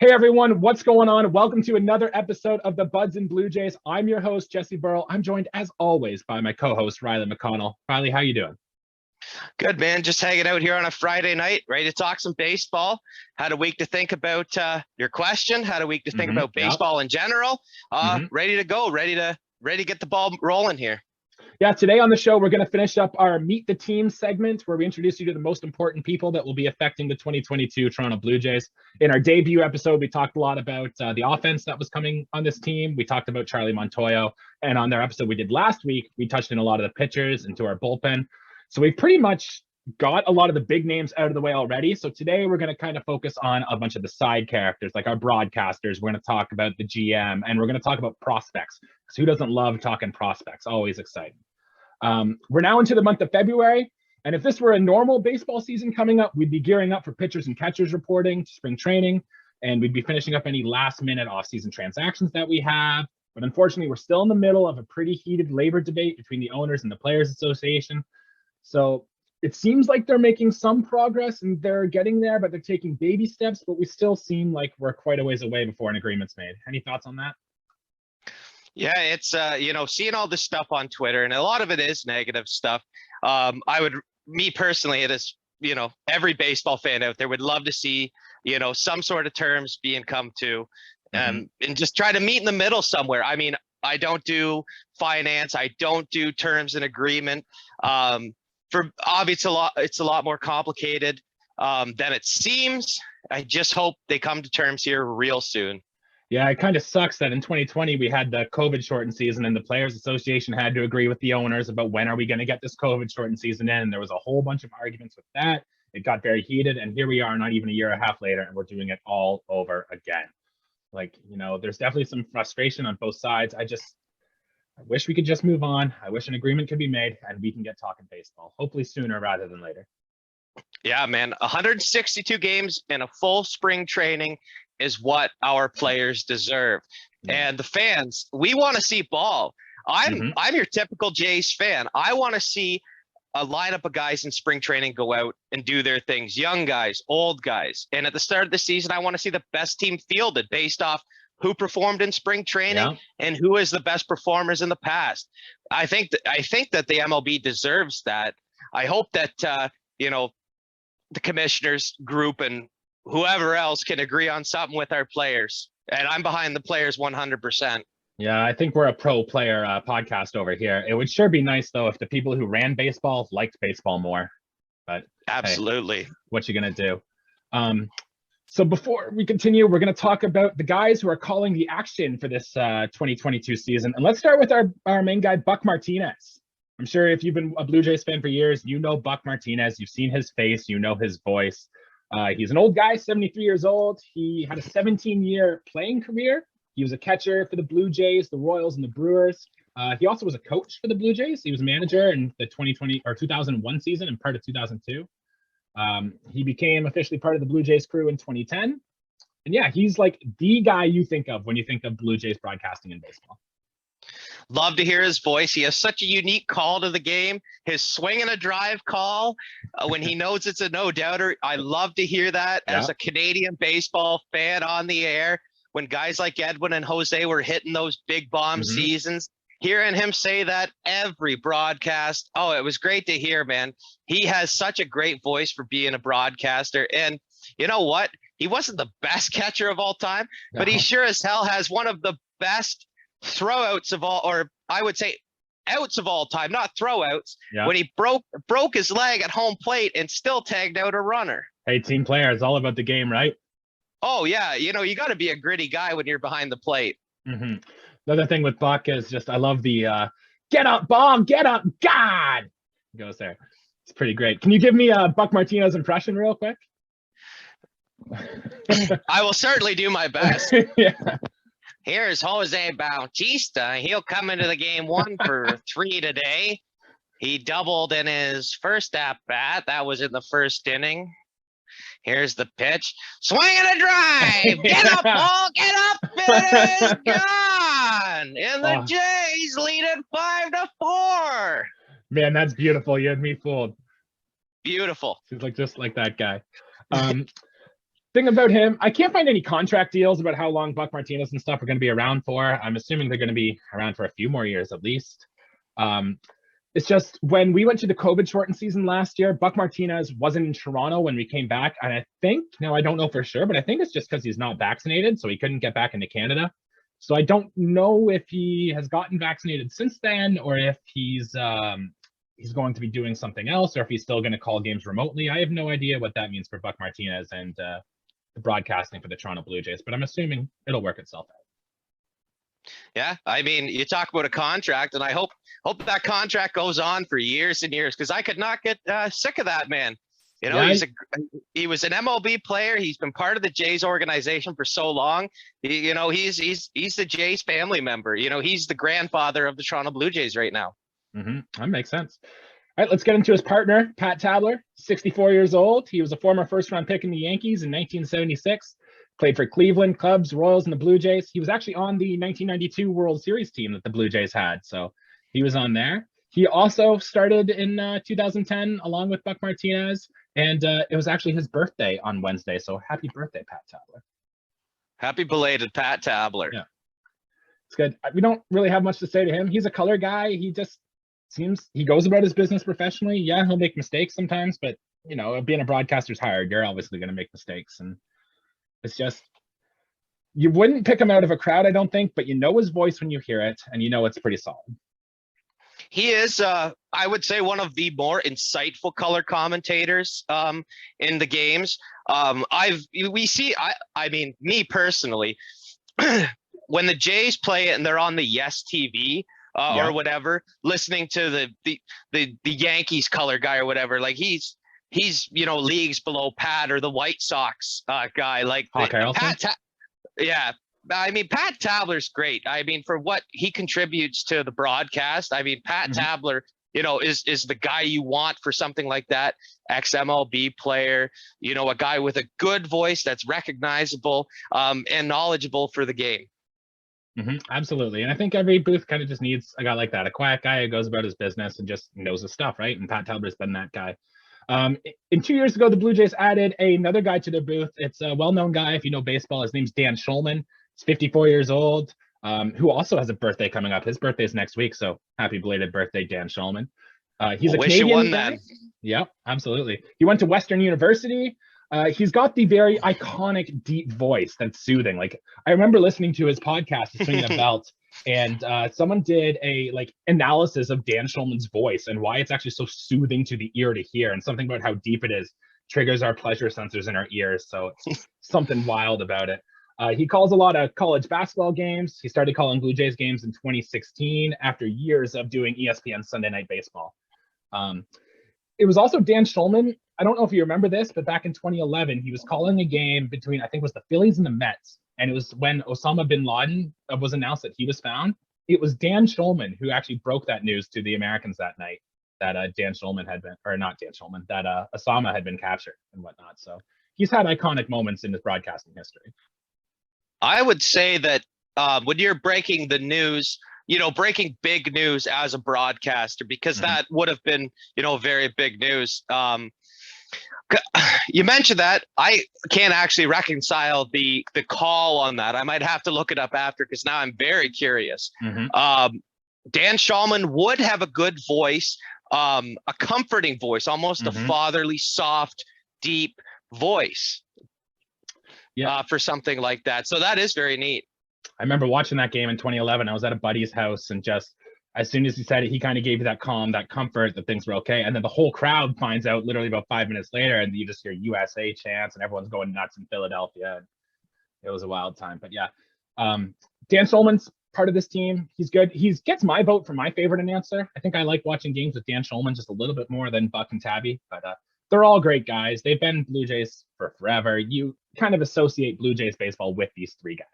Hey everyone, what's going on? Welcome to another episode of the Buds and Blue Jays. I'm your host, Jesse Burrell. I'm joined as always by my co-host, Riley McConnell. Riley, how you doing? Good, man. Just hanging out here on a Friday night, ready to talk some baseball. Had a week to think about your question. Had a week to think about baseball in general. Ready to go. Ready to get the ball rolling here. Yeah, today on the show, we're going to finish up our Meet the Team segment where we introduce you to the most important people that will be affecting the 2022 Toronto Blue Jays. In our debut episode, we talked a lot about the offense that was coming on this team. We talked about Charlie Montoyo. And on their episode we did last week, we touched in a lot of the pitchers into our bullpen. So we pretty much got a lot of the big names out of the way already. So today we're going to kind of focus on a bunch of the side characters, like our broadcasters. We're going to talk about the GM, and we're going to talk about prospects. Because who doesn't love talking prospects? Always exciting. We're now into the month of February, and if this were a normal baseball season coming up, we'd be gearing up for pitchers and catchers reporting to spring training, and we'd be finishing up any last-minute off-season transactions that we have. But unfortunately, we're still in the middle of a pretty heated labor debate between the owners and the Players Association. So it seems like they're making some progress and they're getting there, but they're taking baby steps, but we still seem like we're quite a ways away before an agreement's made. Any thoughts on that? Yeah, it's seeing all this stuff on Twitter, and a lot of it is negative stuff. Me personally, it is, every baseball fan out there would love to see, some sort of terms being come to, and just try to meet in the middle somewhere. I mean, I don't do finance, I don't do terms and agreement. For obviously it's a lot more complicated than it seems. I just hope they come to terms here real soon. Yeah, it kind of sucks that in 2020 we had the COVID shortened season, and the Players Association had to agree with the owners about when are we going to get this COVID shortened season in. And there was a whole bunch of arguments with that. It got very heated, and here we are not even a year and a half later, and we're doing it all over again. Like, there's definitely some frustration on both sides. I wish we could just move on. I wish an agreement could be made and we can get talking baseball, hopefully sooner rather than later. Yeah, man, 162 games in a full spring training is what our players deserve. And the fans, we want to see ball. I'm your typical Jays fan. I want to see a lineup of guys in spring training go out and do their things, young guys, old guys. And at the start of the season, I want to see the best team fielded based off who performed in spring training and who is the best performers in the past. I think that the MLB deserves that. I hope that the commissioners group and whoever else can agree on something with our players. And I'm behind the players 100%. Yeah, I think we're a pro player podcast over here. It would sure be nice though if the people who ran baseball liked baseball more. But absolutely, hey, what you gonna do? So before we continue, we're going to talk about the guys who are calling the action for this 2022 season. And let's start with our main guy, Buck Martinez. I'm sure if you've been a Blue Jays fan for years, you know Buck Martinez. You've seen his face. You know his voice. He's an old guy, 73 years old. He had a 17-year playing career. He was a catcher for the Blue Jays, the Royals, and the Brewers. He also was a coach for the Blue Jays. He was a manager in the 2001 season and part of 2002. He became officially part of the Blue Jays crew in 2010. And yeah, he's like the guy you think of when you think of Blue Jays broadcasting in baseball. Love to hear his voice. He has such a unique call to the game. His swing and a drive call when he knows it's a no-doubter. I love to hear that as a Canadian baseball fan on the air. When guys like Edwin and Jose were hitting those big bomb seasons, hearing him say that every broadcast. Oh, it was great to hear, man. He has such a great voice for being a broadcaster. And you know what? He wasn't the best catcher of all time, but he sure as hell has one of the best throwouts of all, or I would say outs of all time, not throwouts, when he broke his leg at home plate and still tagged out a runner. Hey, team player, it's all about the game, right? Oh, yeah. You got to be a gritty guy when you're behind the plate. Another thing with Buck is just, I love the get up, bomb, get up, God! He goes there. It's pretty great. Can you give me a Buck Martinez impression real quick? I will certainly do my best. Yeah. Here's Jose Baltista. He'll come into the game 1 for 3 today. He doubled in his first at-bat. That was in the first inning. Here's the pitch. Swing and a drive. Get up, Paul. Get up. It is gone. And the Jays lead it 5-4. Man, that's beautiful. You had me fooled. Beautiful. Seems like just like that guy. thing about him, I can't find any contract deals about how long Buck Martinez and stuff are going to be around for. I'm assuming they're going to be around for a few more years at least. It's just when we went to the COVID shortened season last year, Buck Martinez wasn't in Toronto when we came back. And I think, now I don't know for sure, but I think it's just because he's not vaccinated. So he couldn't get back into Canada. So I don't know if he has gotten vaccinated since then, or if he's going to be doing something else, or if he's still going to call games remotely. I have no idea what that means for Buck Martinez and the broadcasting for the Toronto Blue Jays, but I'm assuming it'll work itself out. Yeah, I mean, you talk about a contract, and I hope that contract goes on for years and years, because I could not get sick of that man. You know, Yeah, he was an MLB player. He's been part of the Jays organization for so long. He's the Jays family member. You know, he's the grandfather of the Toronto Blue Jays right now. That makes sense. All right, let's get into his partner, Pat Tabler, 64 years old. He was a former first-round pick in the Yankees in 1976. Played for Cleveland, Cubs, Royals, and the Blue Jays. He was actually on the 1992 World Series team that the Blue Jays had, so he was on there. He also started in 2010 along with Buck Martinez, and it was actually his birthday on Wednesday, so happy birthday, Pat Tabler. Happy belated Pat Tabler. Yeah, it's good. We don't really have much to say to him. He's a color guy. He just seems he goes about his business professionally. Yeah, he'll make mistakes sometimes, but you know, being a broadcaster's hard. You're obviously going to make mistakes, and it's just, you wouldn't pick him out of a crowd, I don't think, but you know his voice when you hear it, and you know it's pretty solid. He is, I would say, one of the more insightful color commentators in the games. I mean, me personally, when the Jays play it and they're on the Yes TV or whatever, listening to the Yankees color guy or whatever, like he's leagues below Pat or the White Sox guy, like Pat. Yeah. I mean, Pat Tabler's great. I mean, for what he contributes to the broadcast, I mean, Pat Tabler, is the guy you want for something like that. Ex-MLB player, a guy with a good voice that's recognizable and knowledgeable for the game. Absolutely. And I think every booth kind of just needs a guy like that, a quiet guy who goes about his business and just knows his stuff, right? And Pat Tabler's been that guy. In 2 years ago, the Blue Jays added another guy to their booth. It's a well-known guy if you know baseball. His name's Dan Shulman. He's 54 years old, who also has a birthday coming up. His birthday is next week, so happy belated birthday, Dan Shulman. He's a Canadian you won guy. that. Yep, absolutely. He went to Western University. He's got the very iconic deep voice that's soothing. Like, I remember listening to his podcast, Swing the Belt, and someone did a analysis of Dan Shulman's voice and why it's actually so soothing to the ear to hear, and something about how deep it is triggers our pleasure sensors in our ears. So it's something wild about it. He calls a lot of college basketball games. He started calling Blue Jays games in 2016 after years of doing ESPN Sunday Night Baseball. It was also Dan Shulman. I don't know if you remember this, but back in 2011, he was calling a game between, I think it was the Phillies and the Mets. And it was when Osama bin Laden was announced that he was found. It was Dan Shulman who actually broke that news to the Americans that night, that Osama had been captured and whatnot. So he's had iconic moments in his broadcasting history. I would say that when you're breaking the news, breaking big news as a broadcaster, because that would have been, very big news. You mentioned that. I can't actually reconcile the call on that. I might have to look it up after, because now I'm very curious. Dan Shulman would have a good voice, a comforting voice, almost a fatherly, soft, deep voice. For something like that. So that is very neat. I remember watching that game in 2011. I was at a buddy's house, and just as soon as he said it, he kind of gave you that calm, that comfort that things were okay. And then the whole crowd finds out literally about 5 minutes later, and you just hear USA chants and everyone's going nuts in Philadelphia. And it was a wild time. But yeah, Dan Shulman's part of this team. He's good. He gets my vote for my favorite announcer. I think I like watching games with Dan Shulman just a little bit more than Buck and Tabby, but they're all great guys. They've been Blue Jays for forever. You kind of associate Blue Jays baseball with these three guys.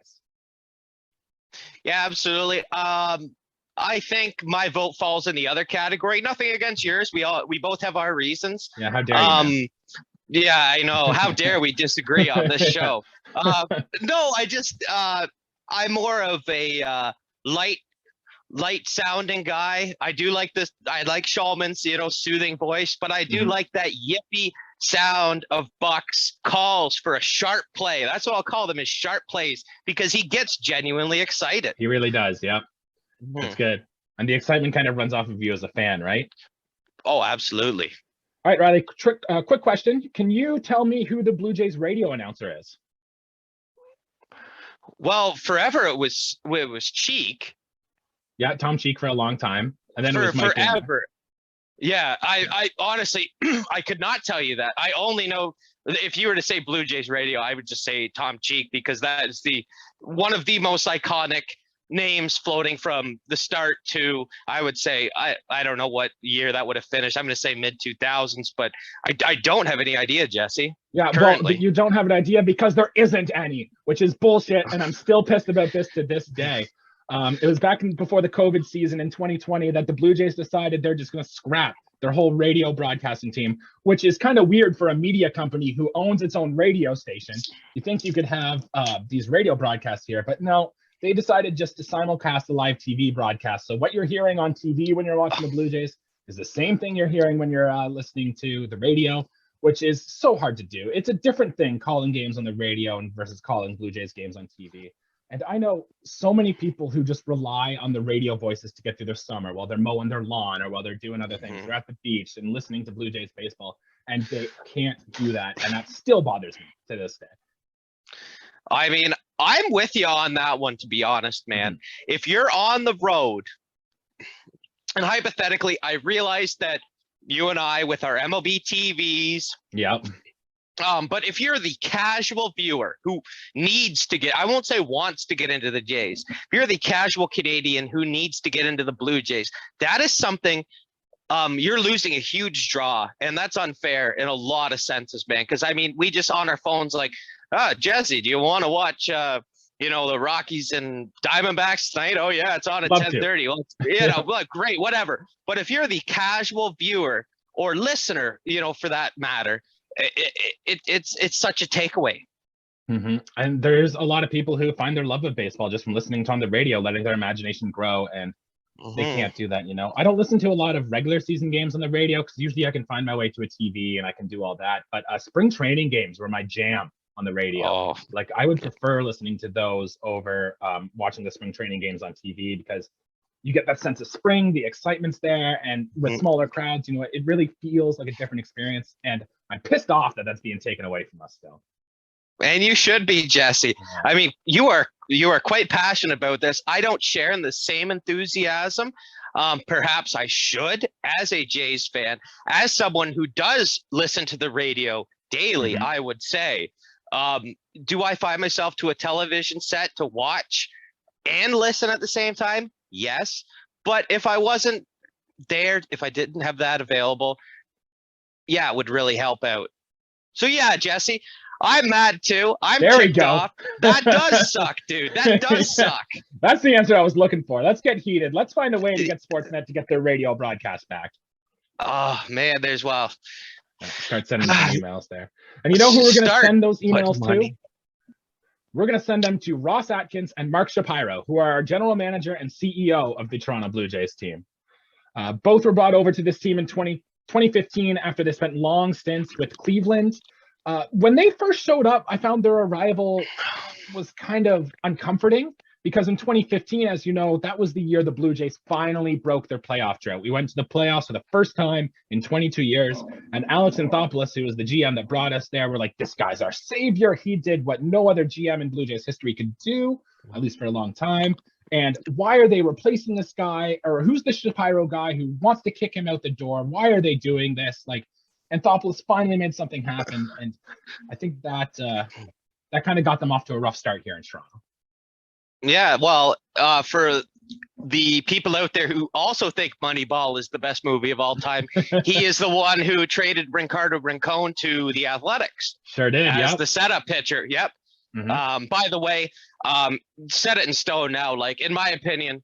Yeah, absolutely. I think my vote falls in the other category. Nothing against yours. We both have our reasons. Yeah, how dare you? Yeah, I know. How dare we disagree on this show? No, I'm more of a light sounding guy. I do like this. I like Shulman's, soothing voice, but I do like that yippy sound of Buck's calls for a sharp play. That's what I'll call them, is sharp plays, because he gets genuinely excited. He really does. Yep. That's good. And the excitement kind of runs off of you as a fan, right? Oh, absolutely. All right, Riley, quick question. Can you tell me who the Blue Jays radio announcer is? Well, forever it was Cheek. Yeah, Tom Cheek for a long time. And then it was Mike forever. Gamer. Yeah, I honestly, I could not tell you that. I only know, if you were to say Blue Jays radio, I would just say Tom Cheek, because that is one of the most iconic names floating from the start to, I would say, I don't know what year that would have finished. I'm going to say mid-2000s, but I don't have any idea, Jesse. Yeah, currently. Well, you don't have an idea because there isn't any, which is bullshit, and I'm still pissed about this to this day. It was back before the COVID season in 2020 that the Blue Jays decided they're just going to scrap their whole radio broadcasting team, which is kind of weird for a media company who owns its own radio station. You think you could have these radio broadcasts here, but no, they decided just to simulcast the live TV broadcast. So what you're hearing on TV when you're watching the Blue Jays is the same thing you're hearing when you're listening to the radio, which is so hard to do. It's a different thing calling games on the radio versus calling Blue Jays games on TV. And I know so many people who just rely on the radio voices to get through their summer while they're mowing their lawn or while they're doing other things. They're at the beach and listening to Blue Jays baseball, and they can't do that. And that still bothers me to this day. I mean, I'm with you on that one, to be honest, man. If you're on the road, and hypothetically, I realize that you and I, with our MLB TVs, yep. But if you're the casual viewer who needs to get, I won't say wants to get into the Jays, if you're the casual Canadian who needs to get into the Blue Jays, that is something, you're losing a huge draw. And that's unfair in a lot of senses, man. Because, I mean, we just on our phones like, Jesse, do you want to watch, the Rockies and Diamondbacks tonight? Oh, yeah, it's on at 10:30. Well, well, great, whatever. But if you're the casual viewer or listener, for that matter, it's such a takeaway. And there's a lot of people who find their love of baseball just from listening to on the radio, letting their imagination grow, and they can't do that. I don't listen to a lot of regular season games on the radio because usually I can find my way to a TV and I can do all that. But spring training games were my jam on the radio. Like, I would prefer listening to those over watching the spring training games on TV, because you get that sense of spring, the excitement's there, and with smaller crowds, it really feels like a different experience. And I'm pissed off that that's being taken away from us still. And you should be, Jesse. I mean, you are quite passionate about this. I don't share in the same enthusiasm. Perhaps I should, as a Jays fan, as someone who does listen to the radio daily, I would say. Do I find myself to a television set to watch and listen at the same time? Yes. But if I wasn't there, if I didn't have that available, yeah, it would really help out. So yeah, Jesse, I'm mad too. I'm ticked off. That does suck, dude. That does suck. That's the answer I was looking for. Let's get heated. Let's find a way to get Sportsnet to get their radio broadcast back. Oh man, start sending some emails there. And you know who we're going to send those emails to? We're going to send them to Ross Atkins and Mark Shapiro, who are our general manager and CEO of the Toronto Blue Jays team. Both were brought over to this team in 2015 after they spent long stints with Cleveland. When they first showed up, I found their arrival was kind of uncomforting, because in 2015, as you know, that was the year the Blue Jays finally broke their playoff drought. We went to the playoffs for the first time in 22 years, and Alex Anthopoulos, who was the GM that brought us there, were like, this guy's our savior. He did what no other GM in Blue Jays history could do, at least for a long time. And why are they replacing this guy? Or who's the Shapiro guy who wants to kick him out the door? Why are they doing this? Like, Anthopoulos finally made something happen, and I think that that kind of got them off to a rough start here in Toronto. Yeah, well, for the people out there who also think Moneyball is the best movie of all time, he is the one who traded Ricardo Rincon to the Athletics. Sure did, as the setup pitcher. Yep. By the way, set it in stone now. Like, in my opinion,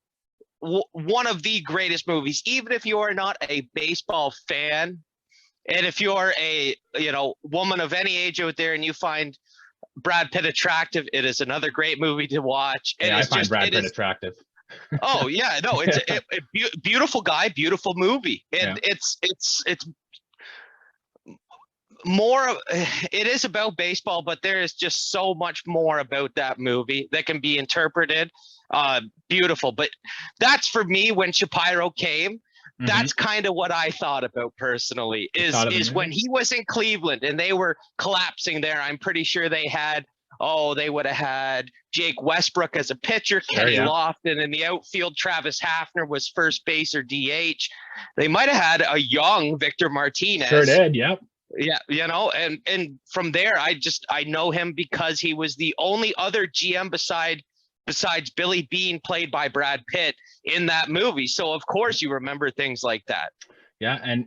one of the greatest movies, even if you are not a baseball fan, and if you're a woman of any age out there and you find Brad Pitt attractive, it is another great movie to watch. And I find Brad Pitt attractive. Oh yeah, no, it's a beautiful guy, beautiful movie, and it's it is about baseball, but there is just so much more about that movie that can be interpreted beautiful. But that's for me when Shapiro came. That's kind of what I thought about personally is when he was in Cleveland and they were collapsing there. I'm pretty sure they would have had Jake Westbrook as a pitcher, Kenny Lofton in the outfield, Travis Hafner was first base or DH. They might have had a young Victor Martinez. Sure did, yep. Yeah, and from there, I know him because he was the only other GM besides Billy Beane, played by Brad Pitt, in that movie. So of course you remember things like that. Yeah, and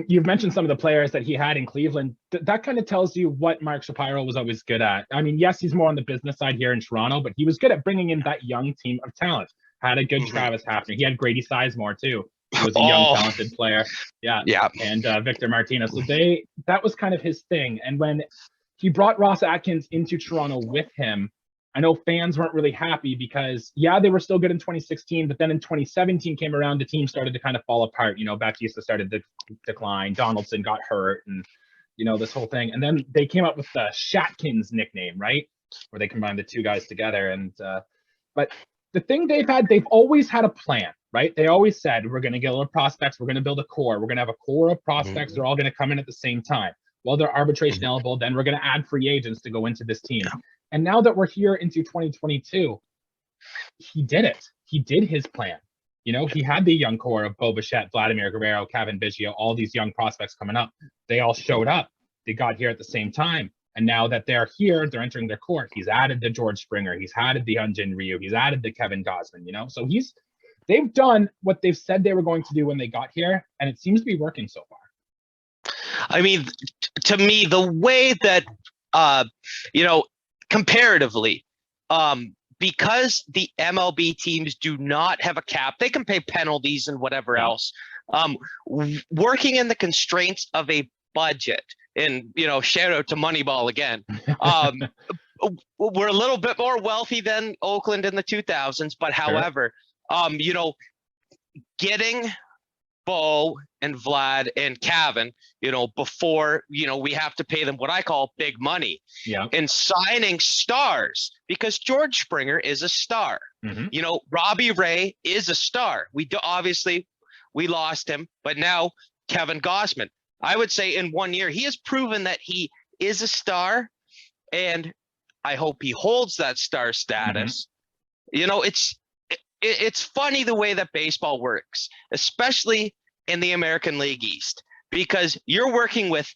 you've mentioned some of the players that he had in Cleveland. That kind of tells you what Mark Shapiro was always good at. I mean, yes, he's more on the business side here in Toronto, but he was good at bringing in that young team of talent. Had a good Travis Hafner. He had Grady Sizemore too. He was a young, talented player. Yeah. And Victor Martinez. So that was kind of his thing. And when he brought Ross Atkins into Toronto with him, I know fans weren't really happy because, they were still good in 2016, but then in 2017 came around, the team started to kind of fall apart. Baltista started to decline. Donaldson got hurt and, this whole thing. And then they came up with the Shatkins nickname, right? Where they combined the two guys together. And but the thing they've always had a plan, right? They always said, we're going to get a little prospects. We're going to build a core. We're going to have a core of prospects. They're all going to come in at the same time. Well, they're arbitration eligible. Then we're going to add free agents to go into this team. And now that we're here into 2022, he did it. He did his plan. He had the young core of Bo Bichette, Vladimir Guerrero, Kevin Biggio, all these young prospects coming up. They all showed up. They got here at the same time. And now that they're here, they're entering their core. He's added the George Springer. He's added the Hyunjin Ryu. He's added the Kevin Gausman, So they've done what they've said they were going to do when they got here. And it seems to be working so far. I mean, to me, the way that, comparatively, because the MLB teams do not have a cap, they can pay penalties and whatever else. Working in the constraints of a budget, and shout out to Moneyball again. We're a little bit more wealthy than Oakland in the 2000s, but however, getting Bo and Vlad and Kevin, before, we have to pay them what I call big money. Yeah. And signing stars, because George Springer is a star. Robbie Ray is a star. Obviously we lost him, but now Kevin Gausman, I would say in 1 year, he has proven that he is a star, and I hope he holds that star status. It's funny the way that baseball works, especially in the American League East, because you're working with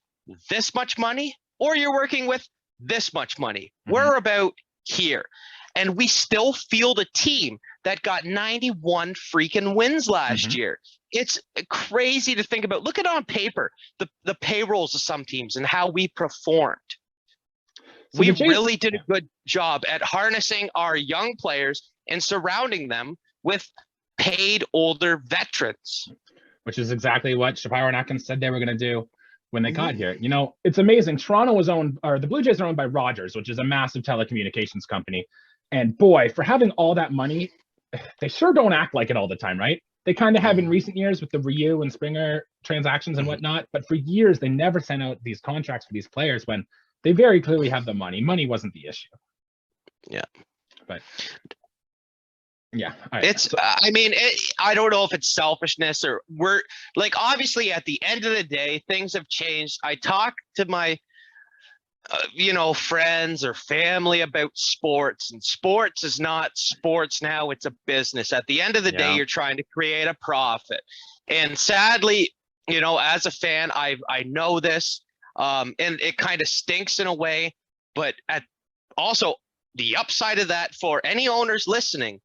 this much money or you're working with this much money. We're about here. And we still field a team that got 91 freaking wins last year. It's crazy to think about. Look at it on paper, the payrolls of some teams and how we performed. So we really did a good job at harnessing our young players and surrounding them with paid older veterans. Which is exactly what Shapiro and Atkins said they were going to do when they got here. It's amazing. The Blue Jays are owned by Rogers, which is a massive telecommunications company. And boy, for having all that money, they sure don't act like it all the time, right? They kind of have in recent years with the Ryu and Springer transactions and whatnot. But for years, they never sent out these contracts for these players when they very clearly have the money. Money wasn't the issue. Yeah. But yeah, I don't know if it's selfishness or we're like, obviously at the end of the day, things have changed. I talk to my, friends or family about sports, and sports is not sports now. It's a business. At the end of the day, you're trying to create a profit. And sadly, as a fan, I know this, and it kind of stinks in a way, but also the upside of that for any owners listening,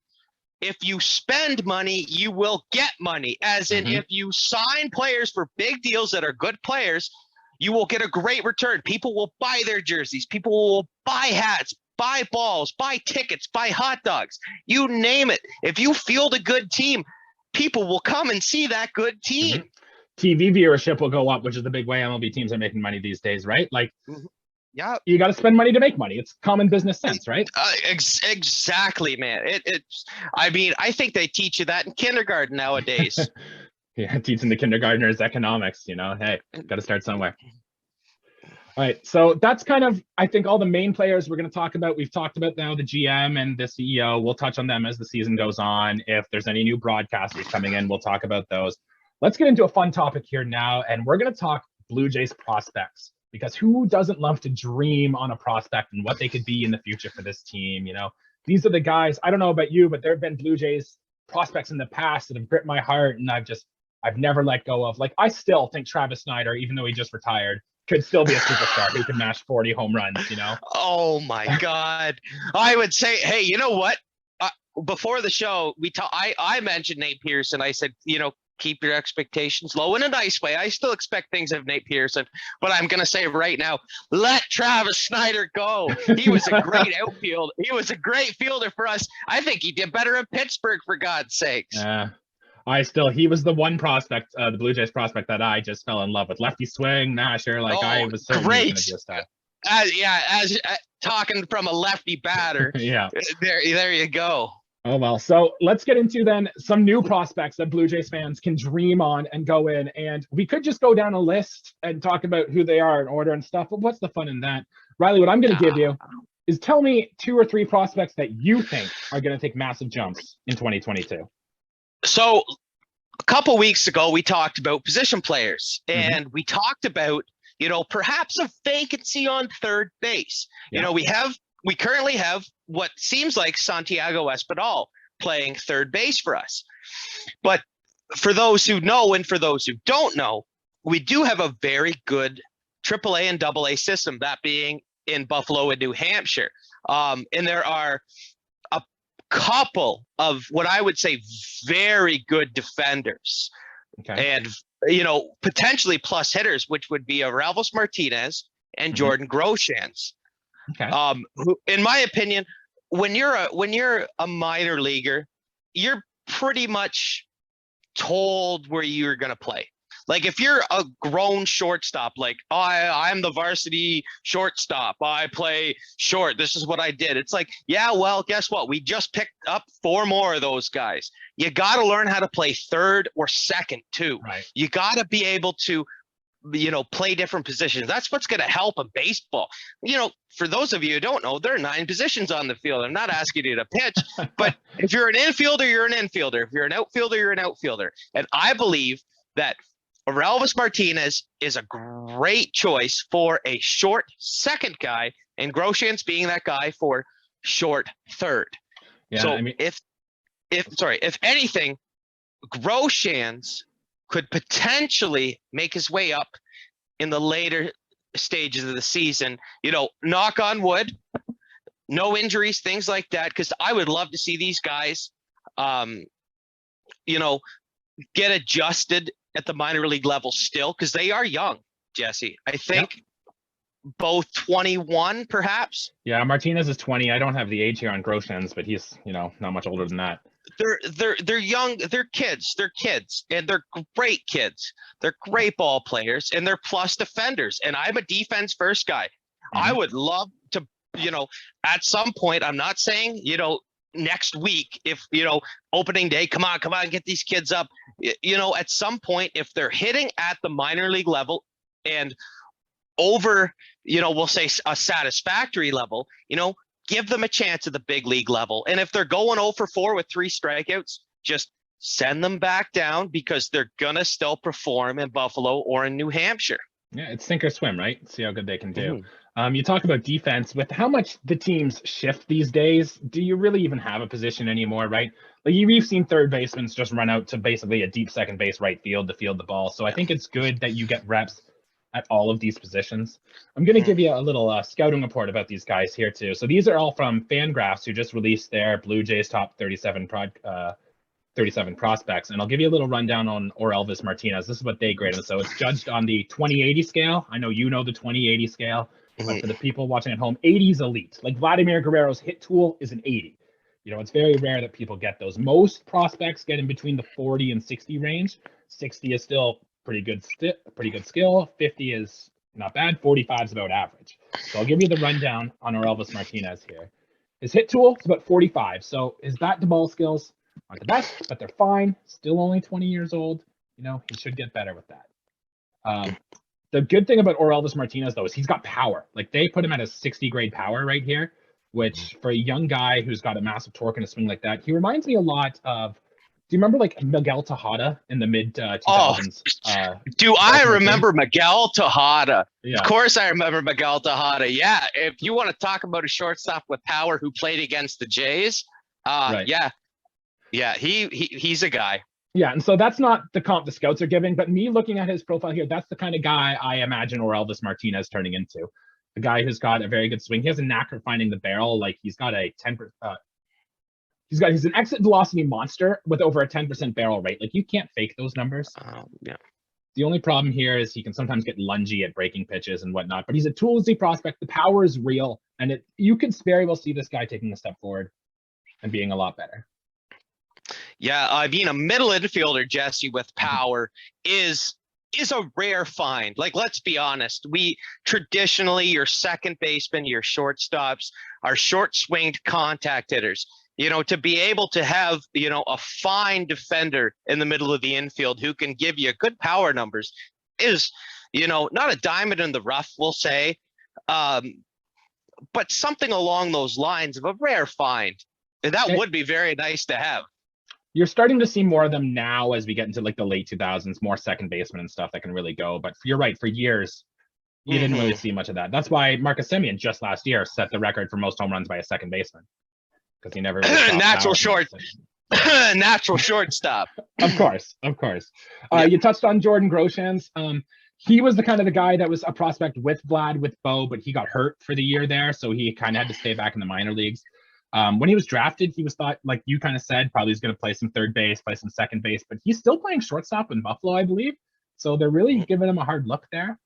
if you spend money, you will get money. As in, if you sign players for big deals that are good players, you will get a great return. People will buy their jerseys. People will buy hats, buy balls, buy tickets, buy hot dogs. You name it. If you field a good team, people will come and see that good team. TV viewership will go up, which is the big way MLB teams are making money these days, right? Like, yeah, you got to spend money to make money. It's common business sense, right? Exactly, man. I think they teach you that in kindergarten nowadays. Yeah, teaching the kindergartners economics, hey, got to start somewhere. All right, so that's kind of, I think, all the main players we're going to talk about. We've talked about now the GM and the CEO. We'll touch on them as the season goes on. If there's any new broadcasters coming in, we'll talk about those. Let's get into a fun topic here now, and we're going to talk Blue Jays prospects, because who doesn't love to dream on a prospect and what they could be in the future for this team? These are the guys. I don't know about you, but there have been Blue Jays prospects in the past that have gripped my heart, and I've never let go of. Like, I still think Travis Snyder, even though he just retired, could still be a superstar who could mash 40 home runs. Oh my God. I would say, hey, you know what? Before the show, I mentioned Nate Pearson. I said, keep your expectations low in a nice way. I still expect things of Nate Pearson, but I'm going to say right now, let Travis Snyder go. He was a great outfield. He was a great fielder for us. I think he did better in Pittsburgh, for God's sakes. Yeah. He was the one prospect, the Blue Jays prospect, that I just fell in love with. Lefty swing, masher. I was certain he was going to be a star. As talking from a lefty batter. Yeah. There you go. Oh, well. So let's get into then some new prospects that Blue Jays fans can dream on and go in. And we could just go down a list and talk about who they are in order and stuff. But what's the fun in that? Riley, what I'm going to give you is tell me 2 or 3 prospects that you think are going to take massive jumps in 2022. So a couple weeks ago, we talked about position players, and we talked about, perhaps a vacancy on third base. Yeah. We currently have what seems like Santiago Espinal playing third base for us. But for those who know and for those who don't know, we do have a very good AAA and AA system, that being in Buffalo and New Hampshire. And there are a couple of what I would say very good defenders. Okay. And, potentially plus hitters, which would be Elvis Martinez and Jordan Groshan. Okay. Who, in my opinion, when you're a minor leaguer, you're pretty much told where you're going to play. Like, if you're a grown shortstop, like, I'm the varsity shortstop, I play short, this is what I did. It's like, yeah, well, guess what? We just picked up 4 more of those guys. You got to learn how to play third or second too. Right. You got to be able to, play different positions. That's what's going to help in baseball. For those of you who don't know, there are 9 positions on the field. I'm not asking you to pitch, but if you're an infielder, you're an infielder. If you're an outfielder, you're an outfielder. And I believe that Elvis Martinez is a great choice for a short second guy, and Groshan's being that guy for short third. Yeah, so if anything, Groshan's could potentially make his way up in the later stages of the season. Knock on wood, no injuries, things like that, because I would love to see these guys, get adjusted at the minor league level still, because they are young, Jesse. I think both 21, perhaps. Yeah, Martinez is 20. I don't have the age here on Groshan's, but he's, not much older than that. They're young, they're kids, and they're great kids. They're great ball players, and they're plus defenders. And I'm a defense first guy. I would love to, at some point, I'm not saying, next week, if, opening day, come on, get these kids up. At some point, if they're hitting at the minor league level and over, we'll say a satisfactory level, give them a chance at the big league level. And if they're going 0 for 4 with 3 strikeouts, just send them back down, because they're going to still perform in Buffalo or in New Hampshire. Yeah, it's sink or swim, right? See how good they can do. You talk about defense. With how much the teams shift these days, do you really even have a position anymore, right? Like, we've seen third basemen just run out to basically a deep second base right field to field the ball. So I think it's good that you get reps at all of these positions. I'm going to give you a little scouting report about these guys here too. So these are all from Fangraphs, who just released their Blue Jays top 37 prospects. And I'll give you a little rundown on Elvis Martinez. This is what they grade him. So it's judged on the 2080 scale. I know the 2080 scale, but for the people watching at home, 80 is elite. Like, Vladimir Guerrero's hit tool is an 80. It's very rare that people get those. Most prospects get in between the 40 and 60 range. 60 is still pretty good skill. 50 is not bad. 45 is about average. So I'll give you the rundown on Elvis Martinez here. His hit tool is about 45. So his bat to ball skills aren't the best, but they're fine. Still only 20 years old. He should get better with that. The good thing about Elvis Martinez, though, is he's got power. Like, they put him at a 60 grade power right here, which for a young guy who's got a massive torque and a swing like that, he reminds me a lot of. Do you remember like Miguel Tejada in the mid 2000s? Do I remember Miguel Tejada? Yeah. Of course I remember Miguel Tejada. Yeah, if you want to talk about a shortstop with power who played against the Jays, Right. yeah, he's a guy. Yeah, and so that's not the comp the scouts are giving, but me looking at his profile here, that's the kind of guy I imagine Elvis Martinez turning into. A guy who's got a very good swing. He has a knack for finding the barrel. Like, he's got a 10%. He's an exit velocity monster with over a 10% barrel rate. Like, you can't fake those numbers. Yeah. The only problem here is he can sometimes get lungy at breaking pitches and whatnot, but he's a toolsy prospect. The power is real, and you could very well see this guy taking a step forward and being a lot better. Yeah, being a middle infielder, Jesse, with power is a rare find. Like, let's be honest. We traditionally, your second baseman, your shortstops, are short swinged contact hitters. You know, to be able to have, you know, a fine defender in the middle of the infield who can give you good power numbers is, you know, not a diamond in the rough, we'll say, but something along those lines of a rare find. And that would be very nice to have. You're starting to see more of them now as we get into like the late 2000s, more second basemen and stuff that can really go. But you're right, for years, you didn't really see much of that. That's why Marcus Simeon just last year set the record for most home runs by a second baseman. Because he never really natural shortstop. Of course. You touched on Jordan Groshan's. He was the guy that was a prospect with Vlad, with Bo, but he got hurt for the year there, so he kind of had to stay back in the minor leagues. When he was drafted, he was thought, like you kind of said, probably he's going to play some third base, play some second base, but he's still playing shortstop in Buffalo, I believe. So they're really giving him a hard look there.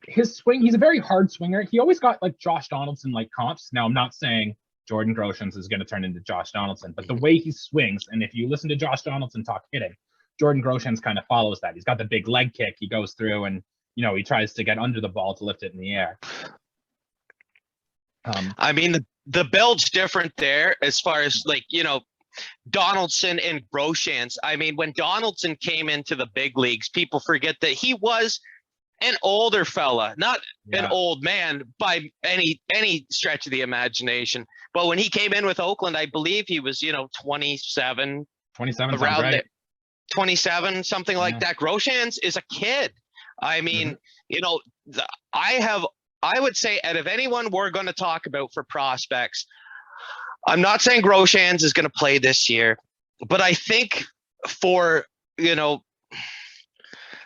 His swing, he's a very hard swinger. He always got like Josh Donaldson like comps. Now, I'm not saying Jordan Groshan's is going to turn into Josh Donaldson, but the way he swings, and if you listen to Josh Donaldson talk hitting, Jordan Groshan's kind of follows that. He's got the big leg kick. He goes through and, you know, he tries to get under the ball to lift it in the air. I mean, the build's different there as far as like, you know, Donaldson and Groshan's. I mean, when Donaldson came into the big leagues, people forget that he was an older fella, not an old man by any stretch of the imagination. But when he came in with Oakland, I believe he was, you know, 27 around right. There, 27, something like that. Groshan's is a kid. I mean, you know, I would say out of anyone we're going to talk about for prospects, I'm not saying Groshan's is going to play this year, but I think for, you know,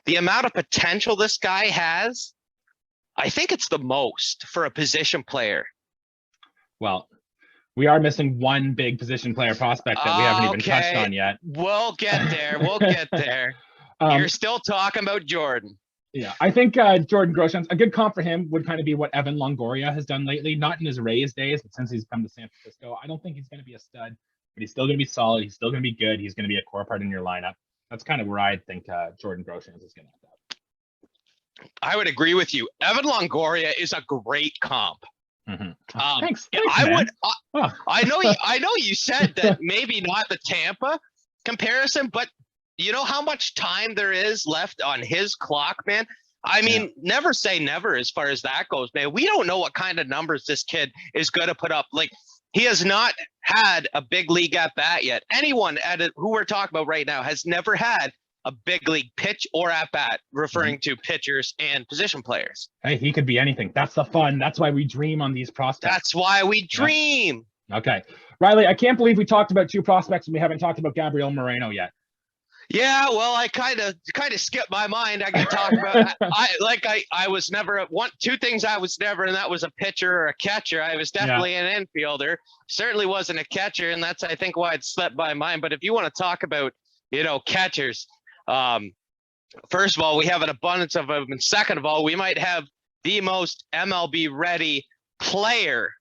the amount of potential this guy has, I think it's the most for a position player. Well, we are missing one big position player prospect that we haven't even touched on yet. We'll get there. You're still talking about Jordan. Yeah, I think Jordan Groshan's a good comp for him would kind of be what Evan Longoria has done lately, not in his Rays days, but since he's come to San Francisco. I don't think he's going to be a stud, but he's still going to be solid. He's still going to be good. He's going to be a core part in your lineup. That's kind of where I think Jordan Groshan's is going to end up. I would agree with you. Evan Longoria is a great comp. Thanks. I know you said that maybe not the Tampa comparison, but you know how much time there is left on his clock, man? I mean, never say never as far as that goes, man. We don't know what kind of numbers this kid is going to put up. Like, he has not had a big league at bat yet. Anyone who we're talking about right now has never had a big league pitch or at bat, referring to pitchers and position players. Hey, he could be anything. That's the fun. That's why we dream on these prospects. That's why we dream. Yeah. Okay. Riley, I can't believe we talked about two prospects and we haven't talked about Gabriel Moreno yet. Yeah, well, I kind of skipped my mind. I can talk about I was never two things I was never, and that was a pitcher or a catcher. I was definitely an infielder. Certainly wasn't a catcher, and that's I think why it slipped my mind. But if you want to talk about, you know, catchers, first of all, we have an abundance of them, and second of all, we might have the most MLB ready player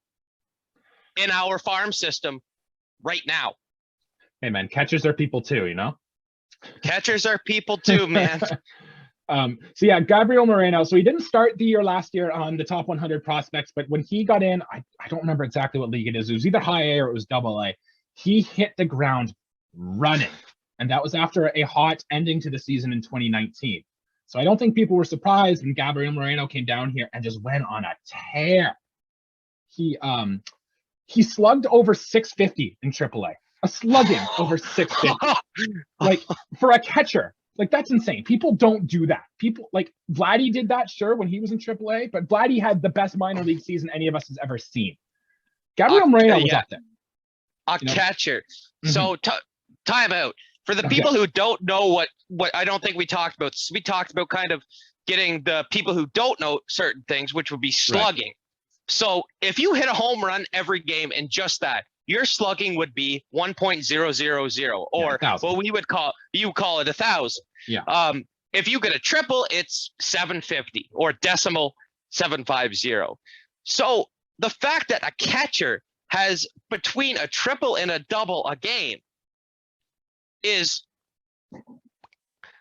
in our farm system right now. Hey man, catchers are people too, you know. Catchers are people too, man. So yeah, Gabriel Moreno. So he didn't start the year last year on the top 100 prospects, but when he got in, I don't remember exactly what league it is. It was either high A or it was double A. He hit the ground running, and that was after a hot ending to the season in 2019. So I don't think people were surprised when Gabriel Moreno came down here and just went on a tear. He slugged over 650 in AAA. A slugging over 650. Like, for a catcher, like, that's insane. People don't do that. People, like, Vladdy did that, sure, when he was in AAA, but Vladdy had the best minor league season any of us has ever seen. Gabriel Moreno was up there. Catcher. So time out. For the people who don't know what I don't think we talked about. We talked about kind of getting the people who don't know certain things, which would be slugging. Right. So if you hit a home run every game and just that, your slugging would be 1.000, or what we would call, you call it 1,000. Yeah. If you get a triple, it's 750 or decimal 750. So the fact that a catcher has between a triple and a double a game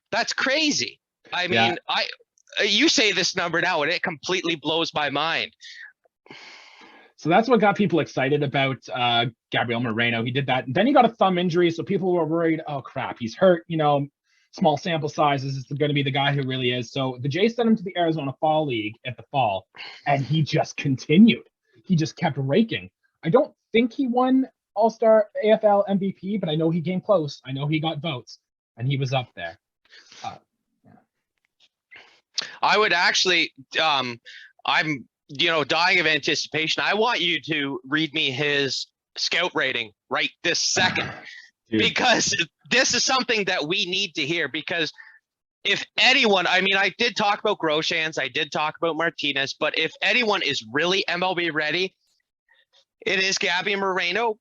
that's crazy. I mean, you say this number now and it completely blows my mind. So that's what got people excited about Gabriel Moreno. He did that. And then he got a thumb injury, so people were worried, oh, crap, he's hurt. Small sample sizes. This is going to be the guy who really is. So the Jays sent him to the Arizona Fall League at the fall, and he just continued. He just kept raking. I don't think he won All-Star AFL MVP, but I know he came close. I know he got votes, and he was up there. I would actually, I'm dying of anticipation. I want you to read me his scout rating right this second, because this is something that we need to hear. Because if anyone, I mean, I did talk about Groshans, I did talk about Martinez, but if anyone is really MLB ready, it is Gabby Moreno.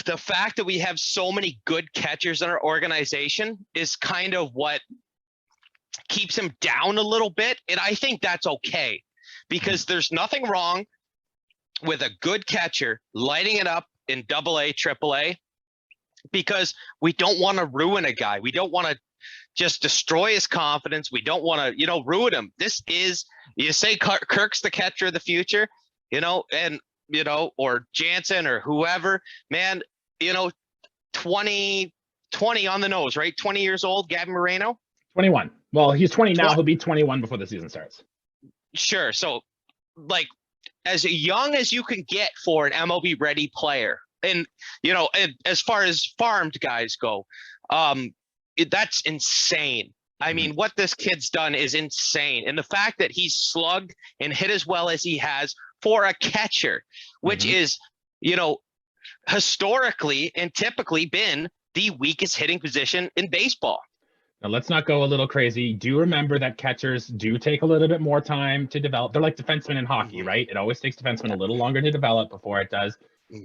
The fact that we have so many good catchers in our organization is kind of what keeps him down a little bit. And I think that's okay, because there's nothing wrong with a good catcher lighting it up in AA, AAA, because we don't want to ruin a guy. We don't want to just destroy his confidence. We don't want to, ruin him. This is, you say Kirk's the catcher of the future, and, or Jansen or whoever, man, 20 on the nose, right? 20 years old, Gabby Moreno. 21. Well, he's 20 now. He'll be 21 before the season starts. Sure. So, like, as young as you can get for an MLB ready player, and and as far as farmed guys go, that's insane. I mean, what this kid's done is insane, and the fact that he's slugged and hit as well as he has for a catcher, which is, historically and typically been the weakest hitting position in baseball. Now, let's not go a little crazy. Do remember that catchers do take a little bit more time to develop. They're like defensemen in hockey, right? It always takes defensemen a little longer to develop before it does.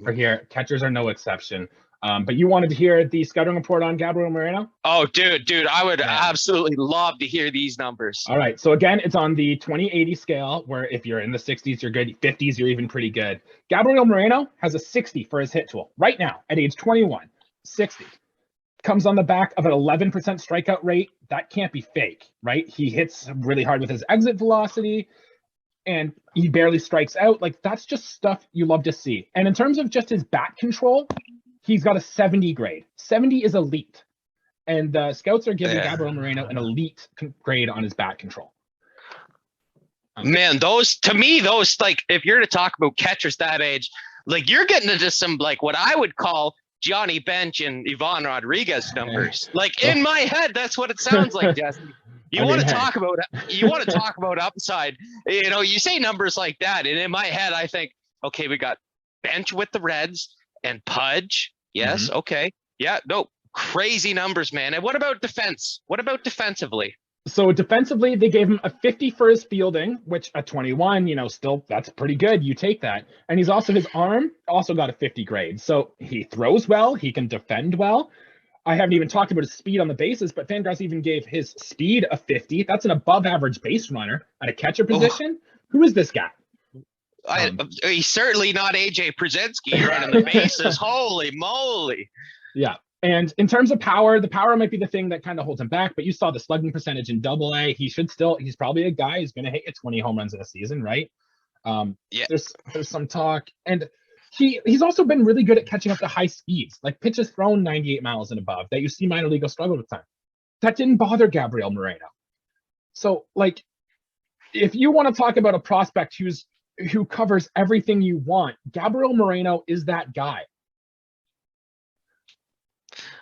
For here, catchers are no exception. But you wanted to hear the scouting report on Gabriel Moreno? Oh, dude, I would absolutely love to hear these numbers. All right. So again, it's on the 20/80 scale, where if you're in the 60s, you're good. 50s, you're even pretty good. Gabriel Moreno has a 60 for his hit tool right now at age 21. 60. Comes on the back of an 11% strikeout rate. That can't be fake, right? He hits really hard with his exit velocity, and he barely strikes out. Like, that's just stuff you love to see. And in terms of just his bat control, he's got a 70 grade. 70 is elite. And the scouts are giving Gabriel Moreno an elite grade on his bat control. Man, those, like, if you're to talk about catchers that age, like, you're getting into some, like, what I would call Johnny Bench and Ivan Rodriguez numbers. Like, in my head, that's what it sounds like, Jesse. You want to talk about upside. You say numbers like that, and in my head, I think, okay, we got Bench with the Reds and Pudge. Yes, okay. Yeah, no, crazy numbers, man. And what about defense? What about defensively? So defensively, they gave him a 50 for his fielding, which at 21, still, that's pretty good. You take that. And his arm also got a 50 grade. So he throws well. He can defend well. I haven't even talked about his speed on the bases, but Fangraphs even gave his speed a 50. That's an above average base runner at a catcher position. Who is this guy? He's certainly not AJ Przinsky running the bases. Holy moly. Yeah. And in terms of power, the power might be the thing that kind of holds him back, but you saw the slugging percentage in AA. He's probably a guy who's going to hit you 20 home runs in a season, right? There's some talk. And he's also been really good at catching up to high speeds, like pitches thrown 98 miles and above that you see minor leaguers struggle with time. That didn't bother Gabriel Moreno. So, like, if you want to talk about a prospect who covers everything you want, Gabriel Moreno is that guy.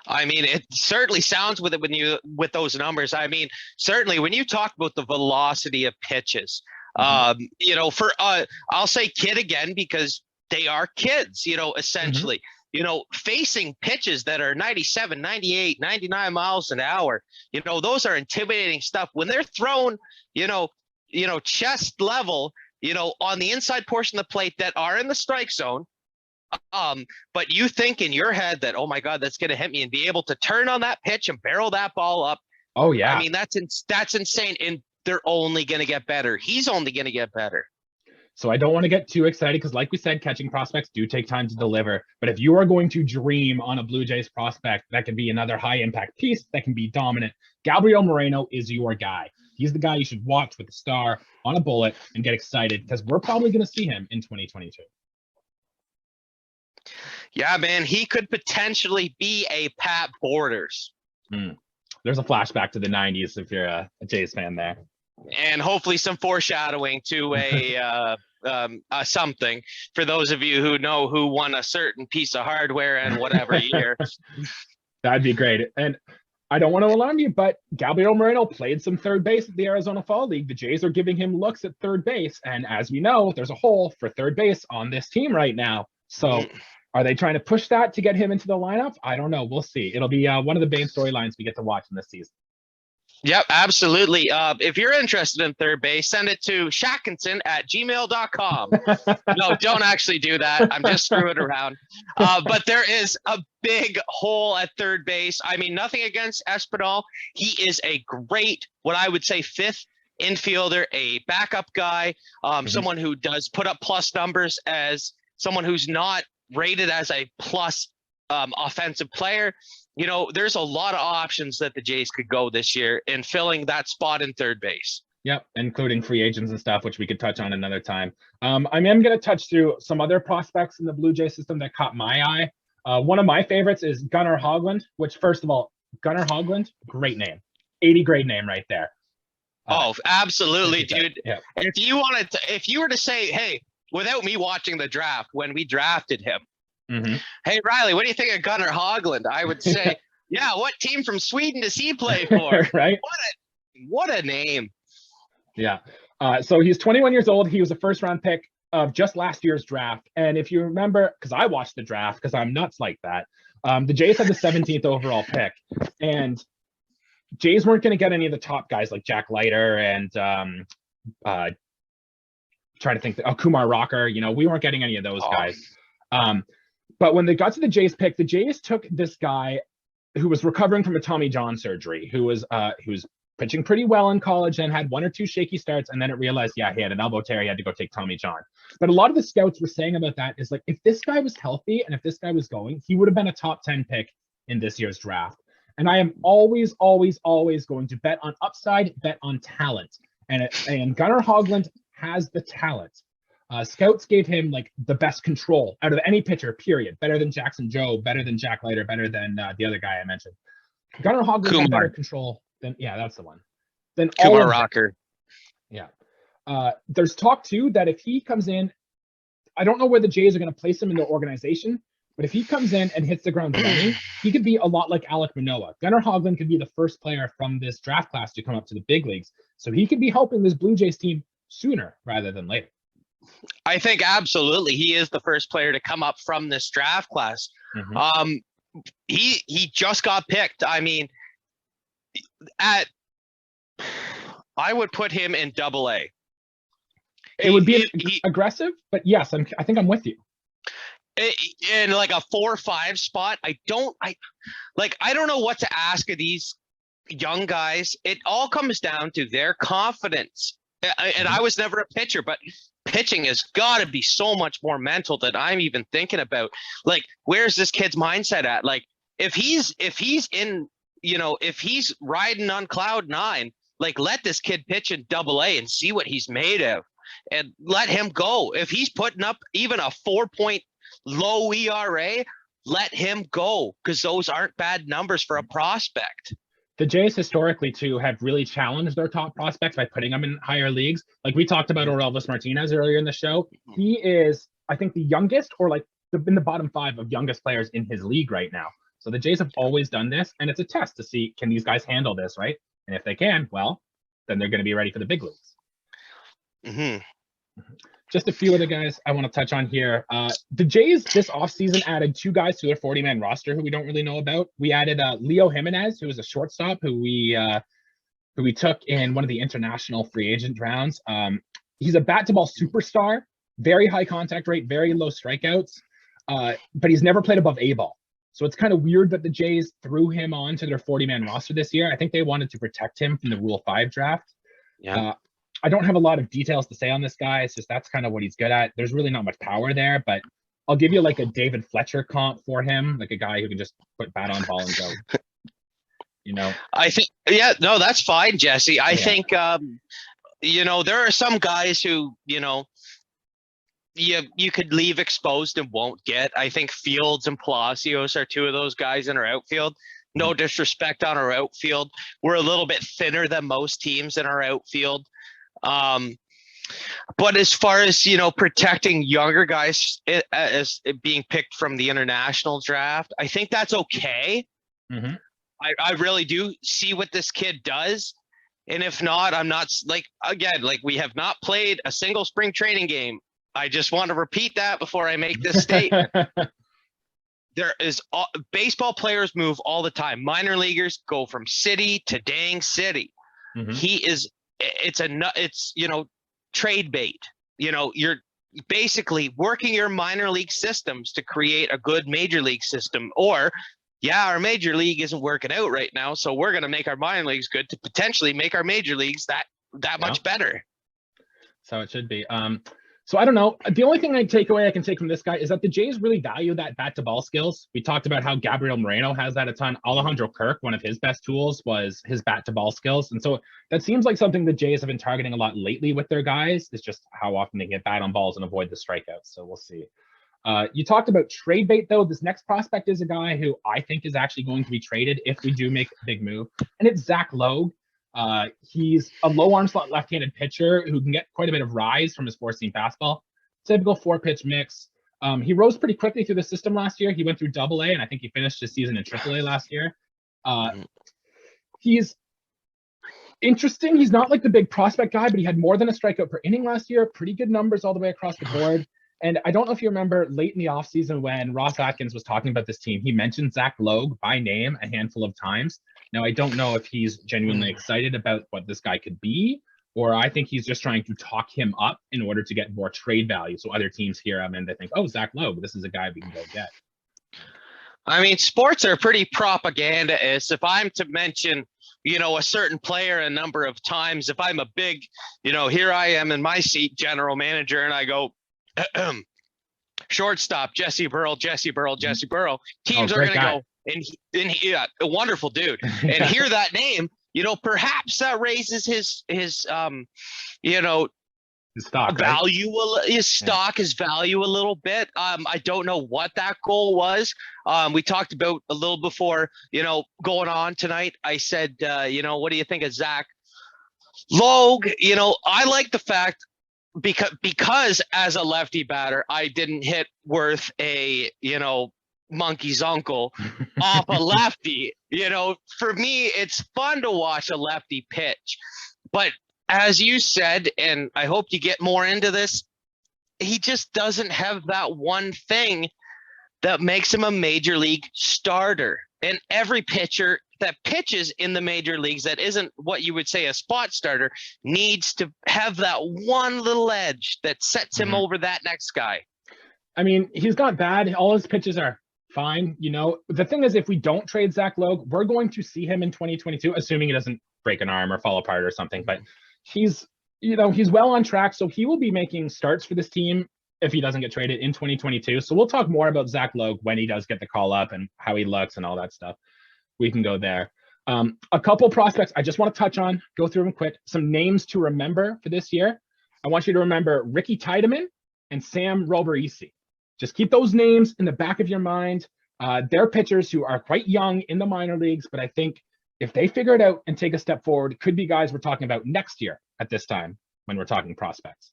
I mean, it certainly sounds with it with those numbers. I mean, certainly when you talk about the velocity of pitches, you know, for I'll say kid again because they are kids, you know, essentially, you know, facing pitches that are 97, 98, 99 miles an hour, you know, those are intimidating stuff when they're thrown, you know, chest level, you know, on the inside portion of the plate that are in the strike zone. But you think in your head that, oh my God, that's going to hit me, and be able to turn on that pitch and barrel that ball up. Oh yeah. I mean, that's insane. And they're only going to get better. He's only going to get better. So I don't want to get too excited because, like we said, catching prospects do take time to deliver. But if you are going to dream on a Blue Jays prospect that can be another high impact piece that can be dominant, Gabriel Moreno is your guy. He's the guy you should watch with the star on a bullet and get excited because we're probably going to see him in 2022. Yeah, man, he could potentially be a Pat Borders. There's a flashback to the 90s if you're a Jays fan there. And hopefully some foreshadowing to a something for those of you who know who won a certain piece of hardware and whatever year. That'd be great. And I don't want to alarm you, but Gabriel Moreno played some third base at the Arizona Fall League. The Jays are giving him looks at third base. And as we know, there's a hole for third base on this team right now. So are they trying to push that to get him into the lineup? I don't know. We'll see. It'll be one of the main storylines we get to watch in this season. Yep, absolutely. If you're interested in third base, send it to shackinson@gmail.com. No, don't actually do that. I'm just screwing around. But there is a big hole at third base. I mean, nothing against Espinal. He is a great, what I would say, fifth infielder, a backup guy, someone who does put up plus numbers as someone who's not rated as a plus offensive player. You know, there's a lot of options that the Jays could go this year in filling that spot in third base. Yep, including free agents and stuff, which we could touch on another time. I am going to touch through some other prospects in the Blue Jay system that caught my eye. One of my favorites is Gunnar Hogland, which, first of all, Gunnar Hogland, great name. 80 grade name right there. Oh, absolutely, dude. Yeah. And if you were to say, hey, without me watching the draft, when we drafted him, hey, Riley, what do you think of Gunnar Hogland? I would say, yeah, what team from Sweden does he play for? Right? What a name. Yeah. So he's 21 years old. He was a first-round pick of just last year's draft. And if you remember, because I watched the draft because I'm nuts like that, the Jays had the 17th overall pick. And Jays weren't going to get any of the top guys like Jack Leiter and trying to think, Kumar Rocker. You know, we weren't getting any of those guys. But when they got to the Jays pick, the Jays took this guy who was recovering from a Tommy John surgery, who was pitching pretty well in college and had one or two shaky starts. And then it realized, yeah, he had an elbow tear. He had to go take Tommy John. But a lot of the scouts were saying about that is like, if this guy was healthy and if this guy was going, he would have been a top 10 pick in this year's draft. And I am always, always, always going to bet on upside, bet on talent. And Gunnar Hogland has the talent. Scouts gave him like the best control out of any pitcher, period. Better than Jackson Joe, better than Jack Leiter, better than the other guy I mentioned. Gunnar Hogland had better control than, yeah, that's the one. Then Kumar Rocker. Yeah. There's talk too that if he comes in, I don't know where the Jays are going to place him in their organization, but if he comes in and hits the ground running, he could be a lot like Alek Manoah. Gunnar Hogland could be the first player from this draft class to come up to the big leagues. So he could be helping this Blue Jays team sooner rather than later. I think absolutely he is the first player to come up from this draft class. He just got picked. I mean, I would put him in Double-A. It would be aggressive, but yes, I think I'm with you. In like a 4 or 5 spot, I don't know what to ask of these young guys. It all comes down to their confidence. And I was never a pitcher, but pitching has got to be so much more mental than I'm even thinking about. Like, where's this kid's mindset at? Like, if he's in, you know, if he's riding on cloud 9, like, let this kid pitch in Double-A and see what he's made of, and let him go. If he's putting up even a 4-point low ERA, let him go, because those aren't bad numbers for a prospect. The Jays historically too have really challenged their top prospects by putting them in higher leagues. Like we talked about Elvis Martinez earlier in the show. He is, I think, the youngest or like in the bottom 5 of youngest players in his league right now. So the Jays have always done this, and it's a test to see, can these guys handle this, right? And if they can, well, then they're going to be ready for the big leagues. Mm-hmm. Just a few of the guys I want to touch on here. The Jays this offseason added 2 guys to their 40-man roster who we don't really know about. We added Leo Jimenez, who is a shortstop who we took in one of the international free agent rounds. He's a bat-to-ball superstar, very high contact rate, very low strikeouts, but he's never played above A-ball. So it's kind of weird that the Jays threw him on to their 40-man roster this year. I think they wanted to protect him from the Rule 5 draft. Yeah. I don't have a lot of details to say on this guy. It's just that's kind of what he's good at. There's really not much power there, but I'll give you like a David Fletcher comp for him, like a guy who can just put bat on ball and go. You know, I think, yeah, no, that's fine, Jesse. I think, you know, there are some guys who, you know, you could leave exposed and won't get. I think Fields and Palacios are 2 of those guys in our outfield. No disrespect on our outfield. We're a little bit thinner than most teams in our outfield. But as far as, you know, protecting younger guys as being picked from the international draft, I think that's okay. Mm-hmm. I really do see what this kid does. And if not, I'm not like, again, like we have not played a single spring training game. I just want to repeat that before I make this statement. There is baseball players move all the time. Minor leaguers go from city to dang city. Mm-hmm. It's you know, trade bait. You know, you're basically working your minor league systems to create a good major league system. Or, yeah, our major league isn't working out right now, so we're going to make our minor leagues good to potentially make our major leagues that much better. So it should be. So I don't know. The only thing I can take from this guy is that the Jays really value that bat to ball skills. We talked about how Gabriel Moreno has that a ton. Alejandro Kirk, one of his best tools was his bat to ball skills. And so that seems like something the Jays have been targeting a lot lately with their guys. It's just how often they get bat on balls and avoid the strikeouts. So we'll see. You talked about trade bait, though. This next prospect is a guy who I think is actually going to be traded if we do make a big move. And it's Zach Logue. He's a low arm slot left-handed pitcher who can get quite a bit of rise from his four-seam fastball. Typical 4-pitch mix. He rose pretty quickly through the system last year. He went through Double-A, and I think he finished his season in Triple-A last year. He's interesting. He's not like the big prospect guy, but he had more than a strikeout per inning last year. Pretty good numbers all the way across the board. And I don't know if you remember late in the offseason when Ross Atkins was talking about this team, he mentioned Zach Logue by name a handful of times. Now, I don't know if he's genuinely excited about what this guy could be, or I think he's just trying to talk him up in order to get more trade value. So other teams hear him and they think, oh, Zach Logue, this is a guy we can go get. I mean, sports are pretty propaganda-ish. If I'm to mention, you know, a certain player a number of times, if I'm a big, you know, here I am in my seat, general manager, and I go, shortstop, Jesse Burrell, Jesse Burrell, Jesse Burrell. Teams are going to go, and he, yeah, a wonderful dude. And hear that name, you know, perhaps that raises his you know, his stock value, right? His stock, his value a little bit. I don't know what that goal was. We talked about a little before, you know, going on tonight. I said, you know, what do you think of Zach Logue? You know, I like the fact because as a lefty batter, I didn't hit worth a, you know, monkey's uncle off a lefty. You know, for me, it's fun to watch a lefty pitch. But as you said, and I hope you get more into this, he just doesn't have that one thing that makes him a major league starter. And every pitcher that pitches in the major leagues that isn't what you would say a spot starter needs to have that one little edge that sets him over that next guy. I mean, he's not bad. All his pitches are fine. You know, the thing is, if we don't trade Zach Logue, we're going to see him in 2022, assuming he doesn't break an arm or fall apart or something. But he's, you know, he's well on track. So he will be making starts for this team if he doesn't get traded in 2022. So we'll talk more about Zach Logue when he does get the call up and how he looks and all that stuff. We can go there. A couple prospects I just want to touch on, go through them quick. Some names to remember for this year. I want you to remember Ricky Tiedemann and Sam Roberisi. Just keep those names in the back of your mind. They're pitchers who are quite young in the minor leagues, but I think if they figure it out and take a step forward, it could be guys we're talking about next year at this time when we're talking prospects.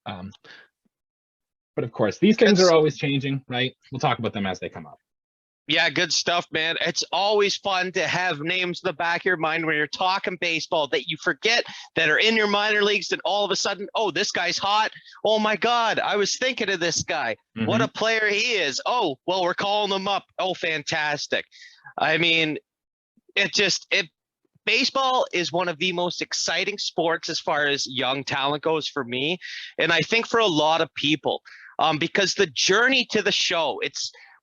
But of course, these things are always changing, right? We'll talk about them as they come up. Yeah, good stuff, man. It's always fun to have names in the back of your mind when you're talking baseball that you forget that are in your minor leagues, and all of a sudden, oh, this guy's hot. Oh my God, I was thinking of this guy. What a player he is. Oh, well, we're calling him up. Oh, fantastic. I mean, baseball is one of the most exciting sports as far as young talent goes for me. And I think for a lot of people, because the journey to the show,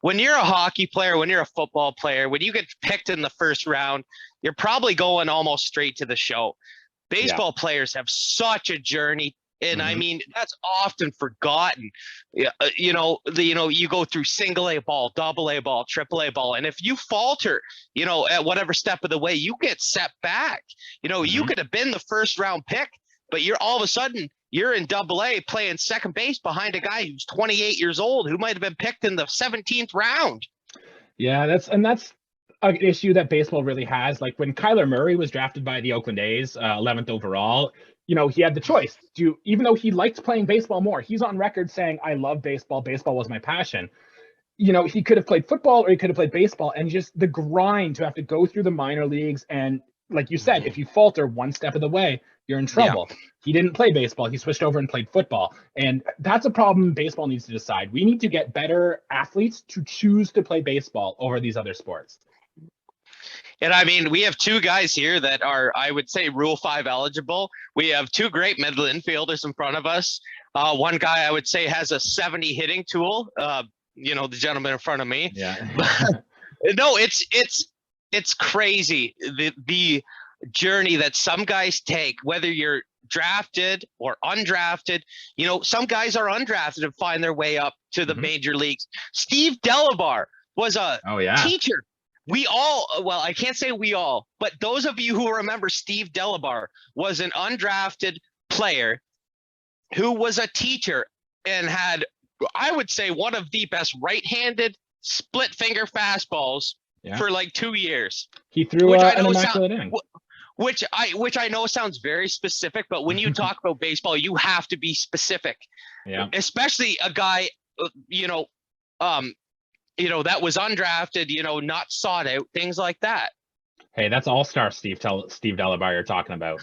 when you're a hockey player, when you're a football player, when you get picked in the first round, you're probably going almost straight to the show. Baseball players have such a journey. And I mean, that's often forgotten. You go through single A ball, double A ball, triple A ball. And if you falter, at whatever step of the way, you get set back. You could have been the first round pick, but you're all of a sudden you're in double A playing second base behind a guy who's 28 years old, who might have been picked in the 17th round. Yeah, that's an issue that baseball really has. Like when Kyler Murray was drafted by the Oakland A's, 11th overall, he had the choice. Even though he liked playing baseball more, he's on record saying, I love baseball. Baseball was my passion. He could have played football or he could have played baseball, and just the grind to have to go through the minor leagues. And like you said, if you falter one step of the way, you're in trouble. Yeah. He didn't play baseball. He switched over and played football. And that's a problem baseball needs to decide. We need to get better athletes to choose to play baseball over these other sports. And I mean, we have two guys here that are, I would say, Rule 5 eligible. We have two great middle infielders in front of us. One guy I would say has a 70 hitting tool. The gentleman in front of me. Yeah. No, it's crazy. The journey that some guys take, whether you're drafted or undrafted. Some guys are undrafted and find their way up to the major leagues. Steve Delabar was a teacher. I can't say we all, but those of you who remember Steve Delabar was an undrafted player who was a teacher and had, I would say, one of the best right-handed split finger fastballs for like 2 years. He threw an immaculate inning. Which I know sounds very specific, but when you talk about baseball, you have to be specific. Yeah. Especially a guy, that was undrafted, not sought out, things like that. Hey, that's all-star Steve Delabar you're talking about.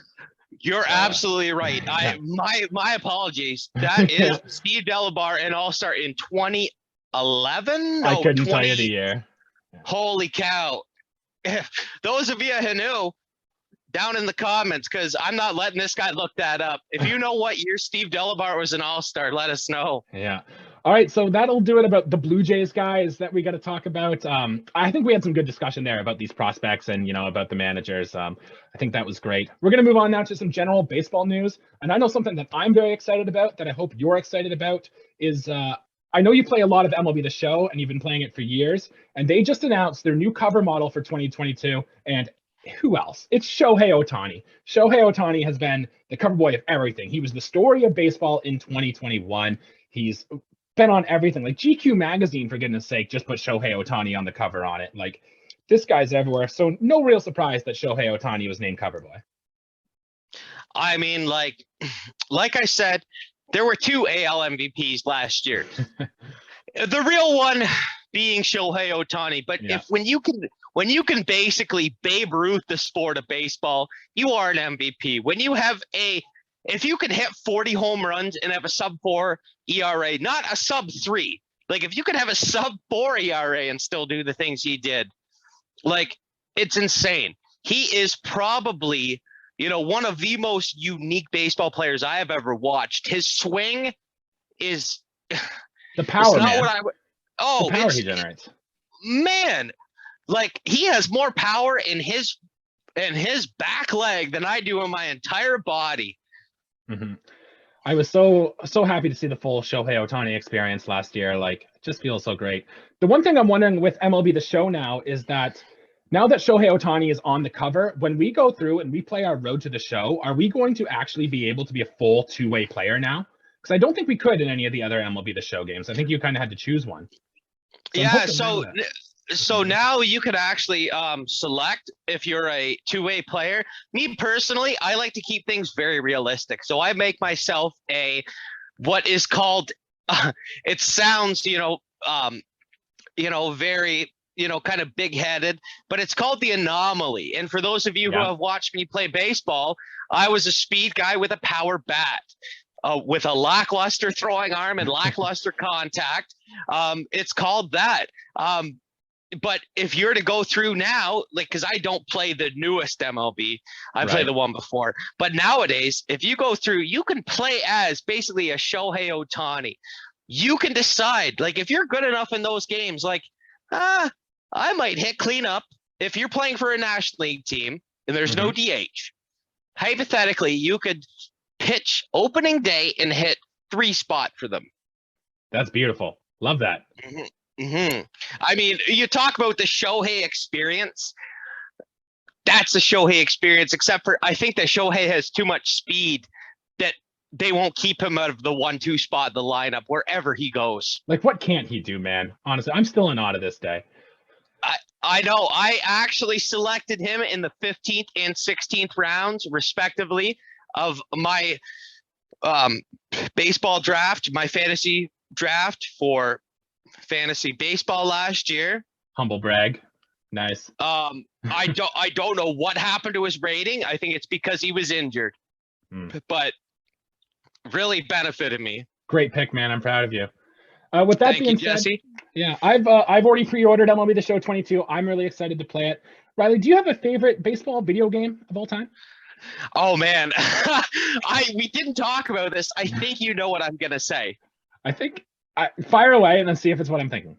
You're absolutely right. My apologies. That is Steve Delabar, an all-star in 2011. I couldn't tell you the year. Holy cow. Those of you who knew, down in the comments, because I'm not letting this guy look that up. If you know what year Steve Delabar was an all-star, let us know. Yeah. All right, so that'll do it about the Blue Jays guys that we got to talk about. I think we had some good discussion there about these prospects and, about the managers. I think that was great. We're going to move on now to some general baseball news. And I know something that I'm very excited about, that I hope you're excited about, is I know you play a lot of MLB The Show, and you've been playing it for years. And they just announced their new cover model for 2022. And who else? It's Shohei Ohtani. Shohei Ohtani has been the cover boy of everything. He was the story of baseball in 2021. He's been on everything. Like GQ magazine, for goodness sake, just put Shohei Ohtani on the cover on it. Like, this guy's everywhere. So no real surprise that Shohei Ohtani was named cover boy. I mean, like I said, there were two AL MVPs last year. The real one being Shohei Ohtani. But when you can basically Babe Ruth the sport of baseball, you are an MVP. If you can hit 40 home runs and have a sub-4 ERA, not a sub-3, like if you could have a sub-4 ERA and still do the things he did, like, it's insane. He is probably, one of the most unique baseball players I have ever watched. His swing is the power, man. The power he generates. Man, like, he has more power in his back leg than I do in my entire body. Mm-hmm. I was so happy to see the full Shohei Ohtani experience last year. Like, it just feels so great. The one thing I'm wondering with MLB The Show now is that now that Shohei Ohtani is on the cover, when we go through and we play our road to the show, are we going to actually be able to be a full two-way player now? Because I don't think we could in any of the other MLB The Show games. I think you kind of had to choose one. So now you could actually select if you're a two-way player. Me personally, I like to keep things very realistic. So I make myself what is called, it sounds, very, kind of big-headed, but it's called the anomaly. And for those of you who have watched me play baseball, I was a speed guy with a power bat. With a lackluster throwing arm and lackluster contact. It's called that. But if you're to go through now, like, because I don't play the newest MLB, I play the one before. But nowadays, if you go through, you can play as basically a Shohei Ohtani. You can decide, like, if you're good enough in those games, like, I might hit cleanup. If you're playing for a National League team and there's no DH, hypothetically, you could pitch opening day and hit 3 spot for them. That's beautiful. Love that. I mean, you talk about the Shohei experience. That's the Shohei experience, except for I think that Shohei has too much speed that they won't keep him out of the 1-2 spot in the lineup wherever he goes. Like, what can't he do, man? Honestly, I'm still in awe to this day. I know. I actually selected him in the 15th and 16th rounds, respectively, of my baseball draft, my fantasy draft for fantasy baseball last year. Humble brag. Nice. I don't know what happened to his rating. I think it's because he was injured, but really benefited me. Great pick, man. I'm proud of you. With that being said, Jesse. Yeah, I've already pre-ordered MLB The Show 22. I'm really excited to play it. Riley, do you have a favorite baseball video game of all time? Oh man, we didn't talk about this. I think you know what I'm gonna say. I think fire away and then see if it's what I'm thinking.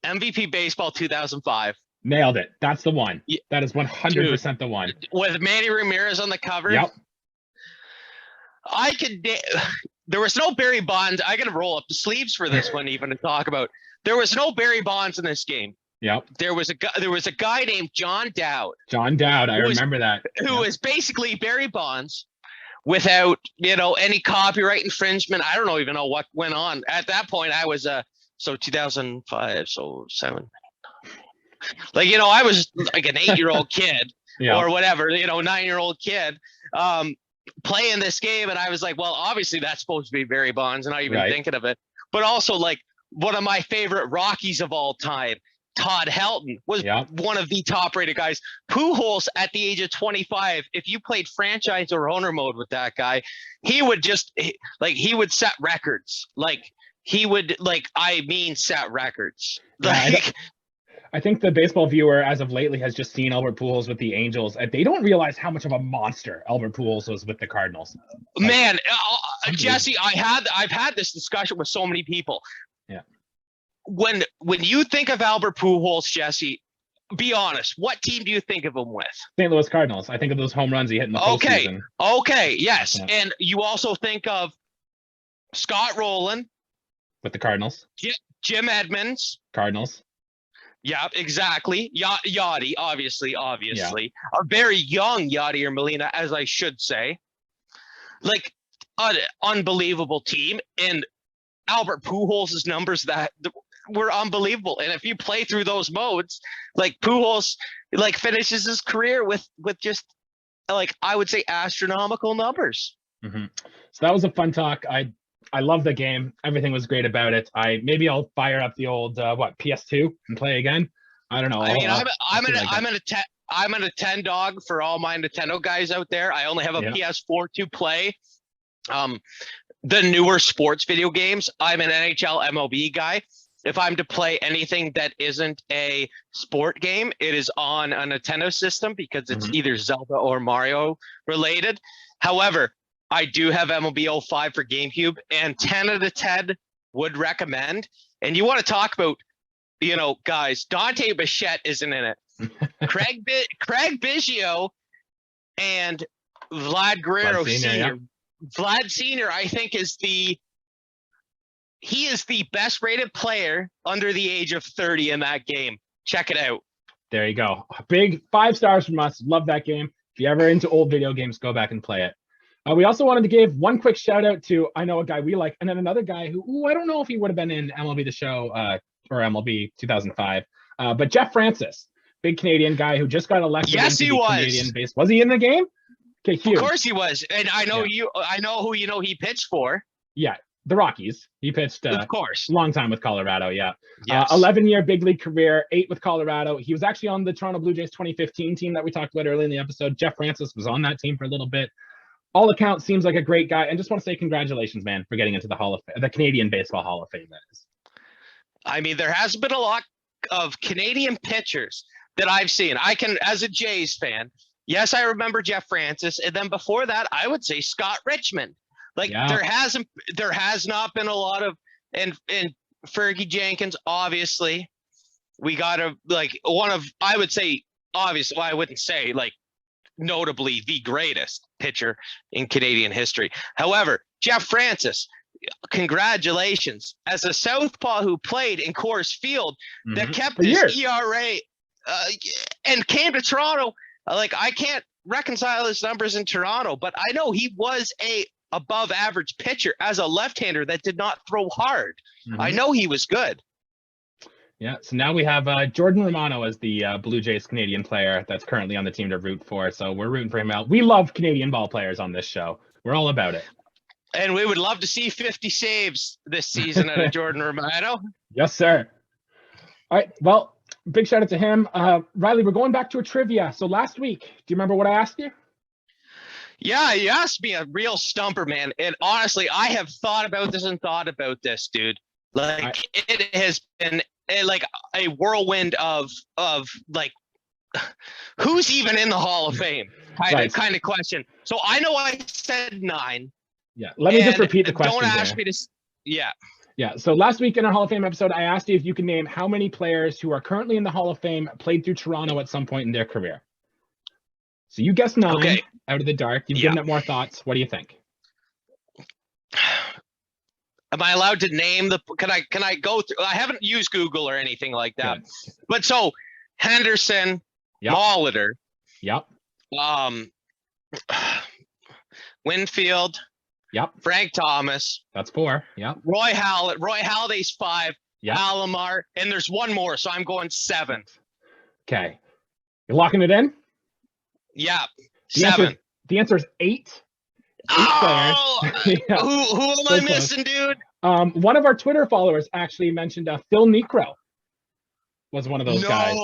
MVP Baseball 2005. Nailed it. That's the one. That is 100% the one. With Manny Ramirez on the cover. Yep. There was no Barry Bonds. I gotta roll up the sleeves for this one even to talk about. There was no Barry Bonds in this game. Yep. There was a guy named John Dowd. John Dowd, I remember that. Who was basically Barry Bonds without, any copyright infringement. I don't even know what went on. At that point, I was 2005, so 7. Like, I was like an 8-year-old kid or whatever, 9-year-old kid playing this game. And I was like, well, obviously that's supposed to be Barry Bonds, and not even thinking of it. But also, like, one of my favorite Rockies of all time, Todd Helton, was one of the top-rated guys. Pujols, at the age of 25, if you played franchise or owner mode with that guy, he would set records. Set records. I think the baseball viewer, as of lately, has just seen Albert Pujols with the Angels. They don't realize how much of a monster Albert Pujols was with the Cardinals. Man, Jesse, I've had this discussion with so many people. Yeah. When you think of Albert Pujols, Jesse, be honest. What team do you think of him with? St. Louis Cardinals. I think of those home runs he hit in the postseason. Okay, yes. Yeah. And you also think of Scott Rowland. With the Cardinals. Jim Edmonds. Cardinals. Yeah, exactly. Yachty, obviously. Yeah. A very young Yachty or Molina, as I should say. Like, an unbelievable team. And Albert Pujols' numbers that were unbelievable. And if you play through those modes, like, Pujols finishes his career with just, I would say, astronomical numbers. Mm-hmm. So that was a fun talk. I love the game. Everything was great about it. Maybe I'll fire up the old PS2 and play again. I don't know. I'm a 10 dog for all my Nintendo guys out there. I only have a PS4 to play. The newer sports video games. I'm an NHL MLB guy. If I'm to play anything that isn't a sport game, it is on a Nintendo system because it's either Zelda or Mario related. However, I do have MLB 05 for GameCube, and 10 out of 10 would recommend. And you want to talk about, guys, Dante Bichette isn't in it. Craig Biggio and Vlad Guerrero Sr. Vlad Sr., I think, is the best rated player under the age of 30 in that game. Check it out. There you go. Big 5 stars from us. Love that game. If you're ever into old video games, go back and play it. We also wanted to give one quick shout out to, I know a guy we like, and then another guy who I don't know if he would have been in MLB The Show or MLB 2005. But Jeff Francis, big Canadian guy who just got elected Yes, into he the was. Canadian base. Was he in the game? Okay, huge. Of course he was. And I know I know who he pitched for. Yeah, the Rockies. He pitched of course. long time with Colorado, yeah. Yes. 11-year big league career, 8 with Colorado. He was actually on the Toronto Blue Jays 2015 team that we talked about earlier in the episode. Jeff Francis was on that team for a little bit. All accounts, seems like a great guy. And just want to say congratulations, man, for getting into the Canadian Baseball Hall of Fame, that is. I mean, there has been a lot of Canadian pitchers that I've seen. I can, as a Jays fan, yes, I remember Jeff Francis. And then before that, I would say Scott Richmond. Like there has not been a lot of, and Fergie Jenkins, obviously, we got I would say, obviously, well, I wouldn't say like notably the greatest pitcher in Canadian history. However, Jeff Francis, congratulations, as a southpaw who played in Coors Field that kept his ERA and came to Toronto. Like I can't reconcile his numbers in Toronto, but I know he was a above average pitcher as a left-hander that did not throw hard. I know he was good. Yeah, so now we have Jordan Romano as the Blue Jays Canadian player that's currently on the team to root for. So we're rooting for him out. We love Canadian ball players on this show. We're all about it. And we would love to see 50 saves this season out of Jordan Romano. Yes, sir. All right, well, big shout out to him. Riley, we're going back to a trivia. So last week, do you remember what I asked you? Yeah, you asked me a real stumper, man. And honestly, I have thought about this, dude. Like it has been like a whirlwind of like who's even in the Hall of Fame kind of question. So I know I said 9. Yeah, let me just repeat the question. Don't ask me to. Yeah. Yeah. So last week in our Hall of Fame episode, I asked you if you can name how many players who are currently in the Hall of Fame played through Toronto at some point in their career. So you guessed 9 out of the dark. You've given it more thoughts. What do you think? Am I allowed to name the? Can I go through? I haven't used Google or anything like that. Good. But so Henderson, Molitor, Winfield, Frank Thomas. That's 4. Yep. Roy Halladay's 5. Alomar, and there's one more, so I'm going 7. Okay, you're locking it in. Yeah, 7. The answer is 8. Oh, who am I missing, dude? One of our Twitter followers actually mentioned Phil Niekro was one of those guys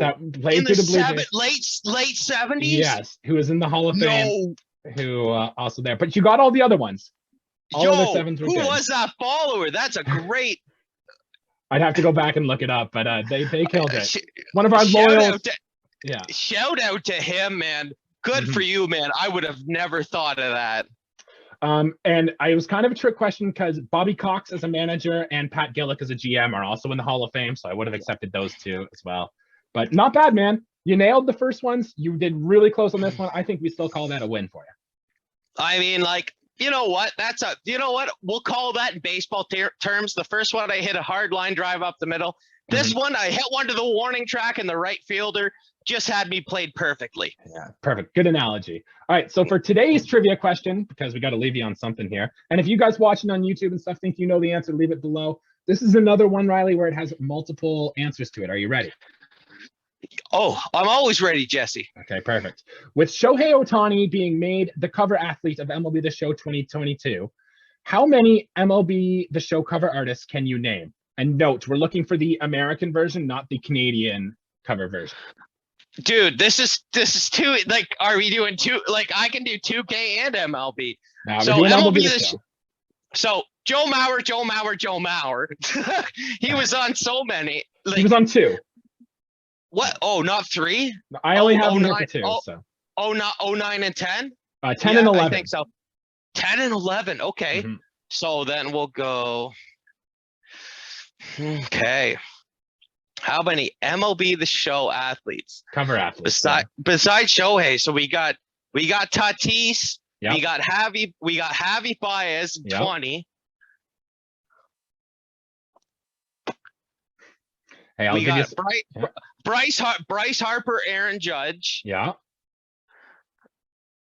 that played through the Blue Jays. Late 70s. Yes, who was in the Hall of Fame. Who also there, but you got all the other ones. All other 7s were who good. Was that follower? That's a great. I'd have to go back and look it up, but they killed it. One of our loyal. Shout out to him, man. Good for you, man. I would have never thought of that. And it was kind of a trick question because Bobby Cox as a manager and Pat Gillick as a GM are also in the Hall of Fame, so I would have accepted those 2 as well. But not bad, man. You nailed the first ones. You did really close on this one. I think we still call that a win for you. I mean, like, you know what? We'll call that in baseball terms. The first one, I hit a hard line drive up the middle. This one, I hit one to the warning track, and the right fielder just had me played perfectly. Yeah, perfect. Good analogy. All right, so for today's trivia question, because we got to leave you on something here, and if you guys watching on YouTube and stuff think you know the answer, leave it below. This is another one, Riley, where it has multiple answers to it. Are you ready? Oh, I'm always ready, Jesse. Okay, perfect. With Shohei Ohtani being made the cover athlete of MLB The Show 2022, how many MLB The Show cover artists can you name? And note, we're looking for the American version, not the Canadian cover version. Dude, this is too, like, are we doing 2? Like, I can do 2K and MLB. No, so MLB The Show. So Joe Mauer. He was on so many. Like, he was on 2. What? Oh, not 3? I only have him here for 2. So. Not 09 and 10? 10 and 11. I think so. 10 and 11. Okay. So then we'll go. Okay. How many MLB The Show athletes? Cover athletes. Besides Shohei, so we got Tatis. Yep. We got Javi Baez, 20. Hey, I'll we give got you... Bryce Harper, Aaron Judge. Yeah.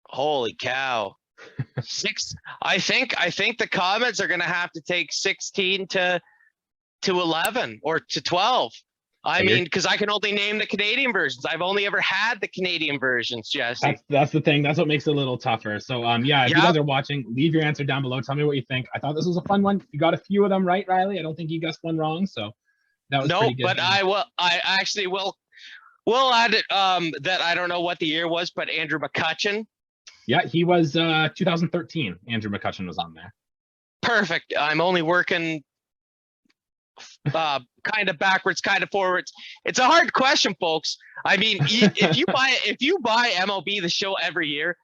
Holy cow. 6. I think the comments are gonna have to take 16 to 11 or to 12. I mean, because I can only name the Canadian versions. I've only ever had the Canadian versions, Jesse. That's the thing. That's what makes it a little tougher. So yeah, if you guys are watching, leave your answer down below. Tell me what you think. I thought this was a fun one. You got a few of them right, Riley. I don't think you guessed one wrong. So that was pretty good. But I actually will add it that I don't know what the year was, but Andrew McCutcheon. Yeah, he was 2013. Andrew McCutcheon was on there. Perfect. I'm only working kind of backwards, kind of forwards. It's a hard question, folks. I mean, if you buy MLB The Show every year,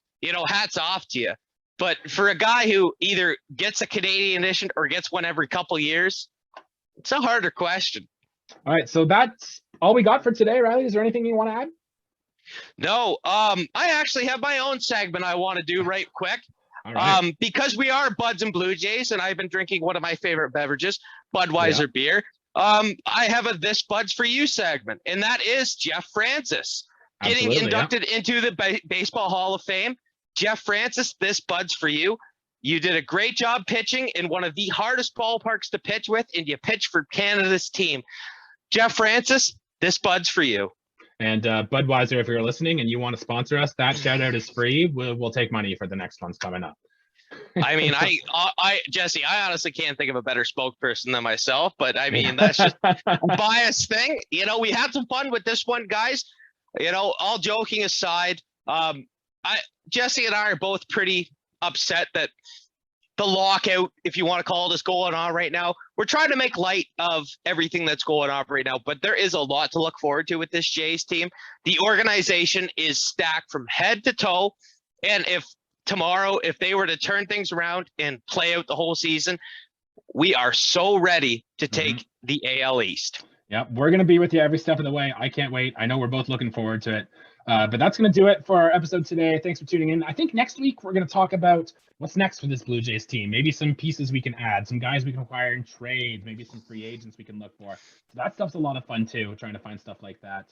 hats off to you. But for a guy who either gets a Canadian edition or gets one every couple years, it's a harder question. All right, so that's all we got for today, Riley. Is there anything you want to add? No, I actually have my own segment I want to do right quick. All right. Because we are Buds and Blue Jays, and I've been drinking one of my favorite beverages, Budweiser beer. I have a This Buds for You segment, and that is Jeff Francis getting inducted into the Baseball Hall of Fame. Jeff Francis, This Buds for You. You did a great job pitching in one of the hardest ballparks to pitch with, and you pitched for Canada's team. Jeff Francis, This Buds for You. And Budweiser, if you're listening and you want to sponsor us, that shout out is free. We'll take money for the next ones coming up. I mean, Jesse, I honestly can't think of a better spokesperson than myself, but I mean, that's just a biased thing. We had some fun with this one, guys. All joking aside, Jesse and I are both pretty upset that the lockout, if you want to call it, is going on right now. We're trying to make light of everything that's going on right now, but there is a lot to look forward to with this Jays team. The organization is stacked from head to toe. And if they were to turn things around and play out the whole season, we are so ready to take the AL East. Yep, we're going to be with you every step of the way. I can't wait. I know we're both looking forward to it. But that's going to do it for our episode today. Thanks for tuning in. I think next week we're going to talk about what's next for this Blue Jays team. Maybe some pieces we can add, some guys we can acquire in trades, maybe some free agents we can look for. So that stuff's a lot of fun too, trying to find stuff like that.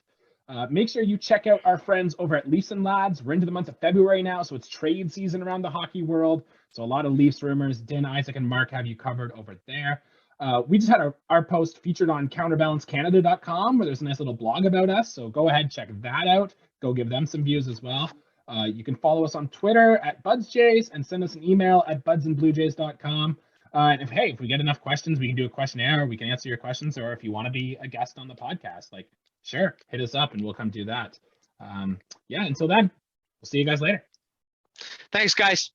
Make sure you check out our friends over at Leafs and Lads. We're into the month of February now, so it's trade season around the hockey world. So a lot of Leafs rumors. Din, Isaac, and Mark have you covered over there. We just had our post featured on counterbalancecanada.com, where there's a nice little blog about us. So go ahead, check that out. Go give them some views as well. You can follow us on Twitter at BudsJays and send us an email at budsandbluejays.com. And if we get enough questions, we can do a questionnaire. We can answer your questions. Or if you want to be a guest on the podcast, sure, hit us up and we'll come do that. Until then, we'll see you guys later. Thanks, guys.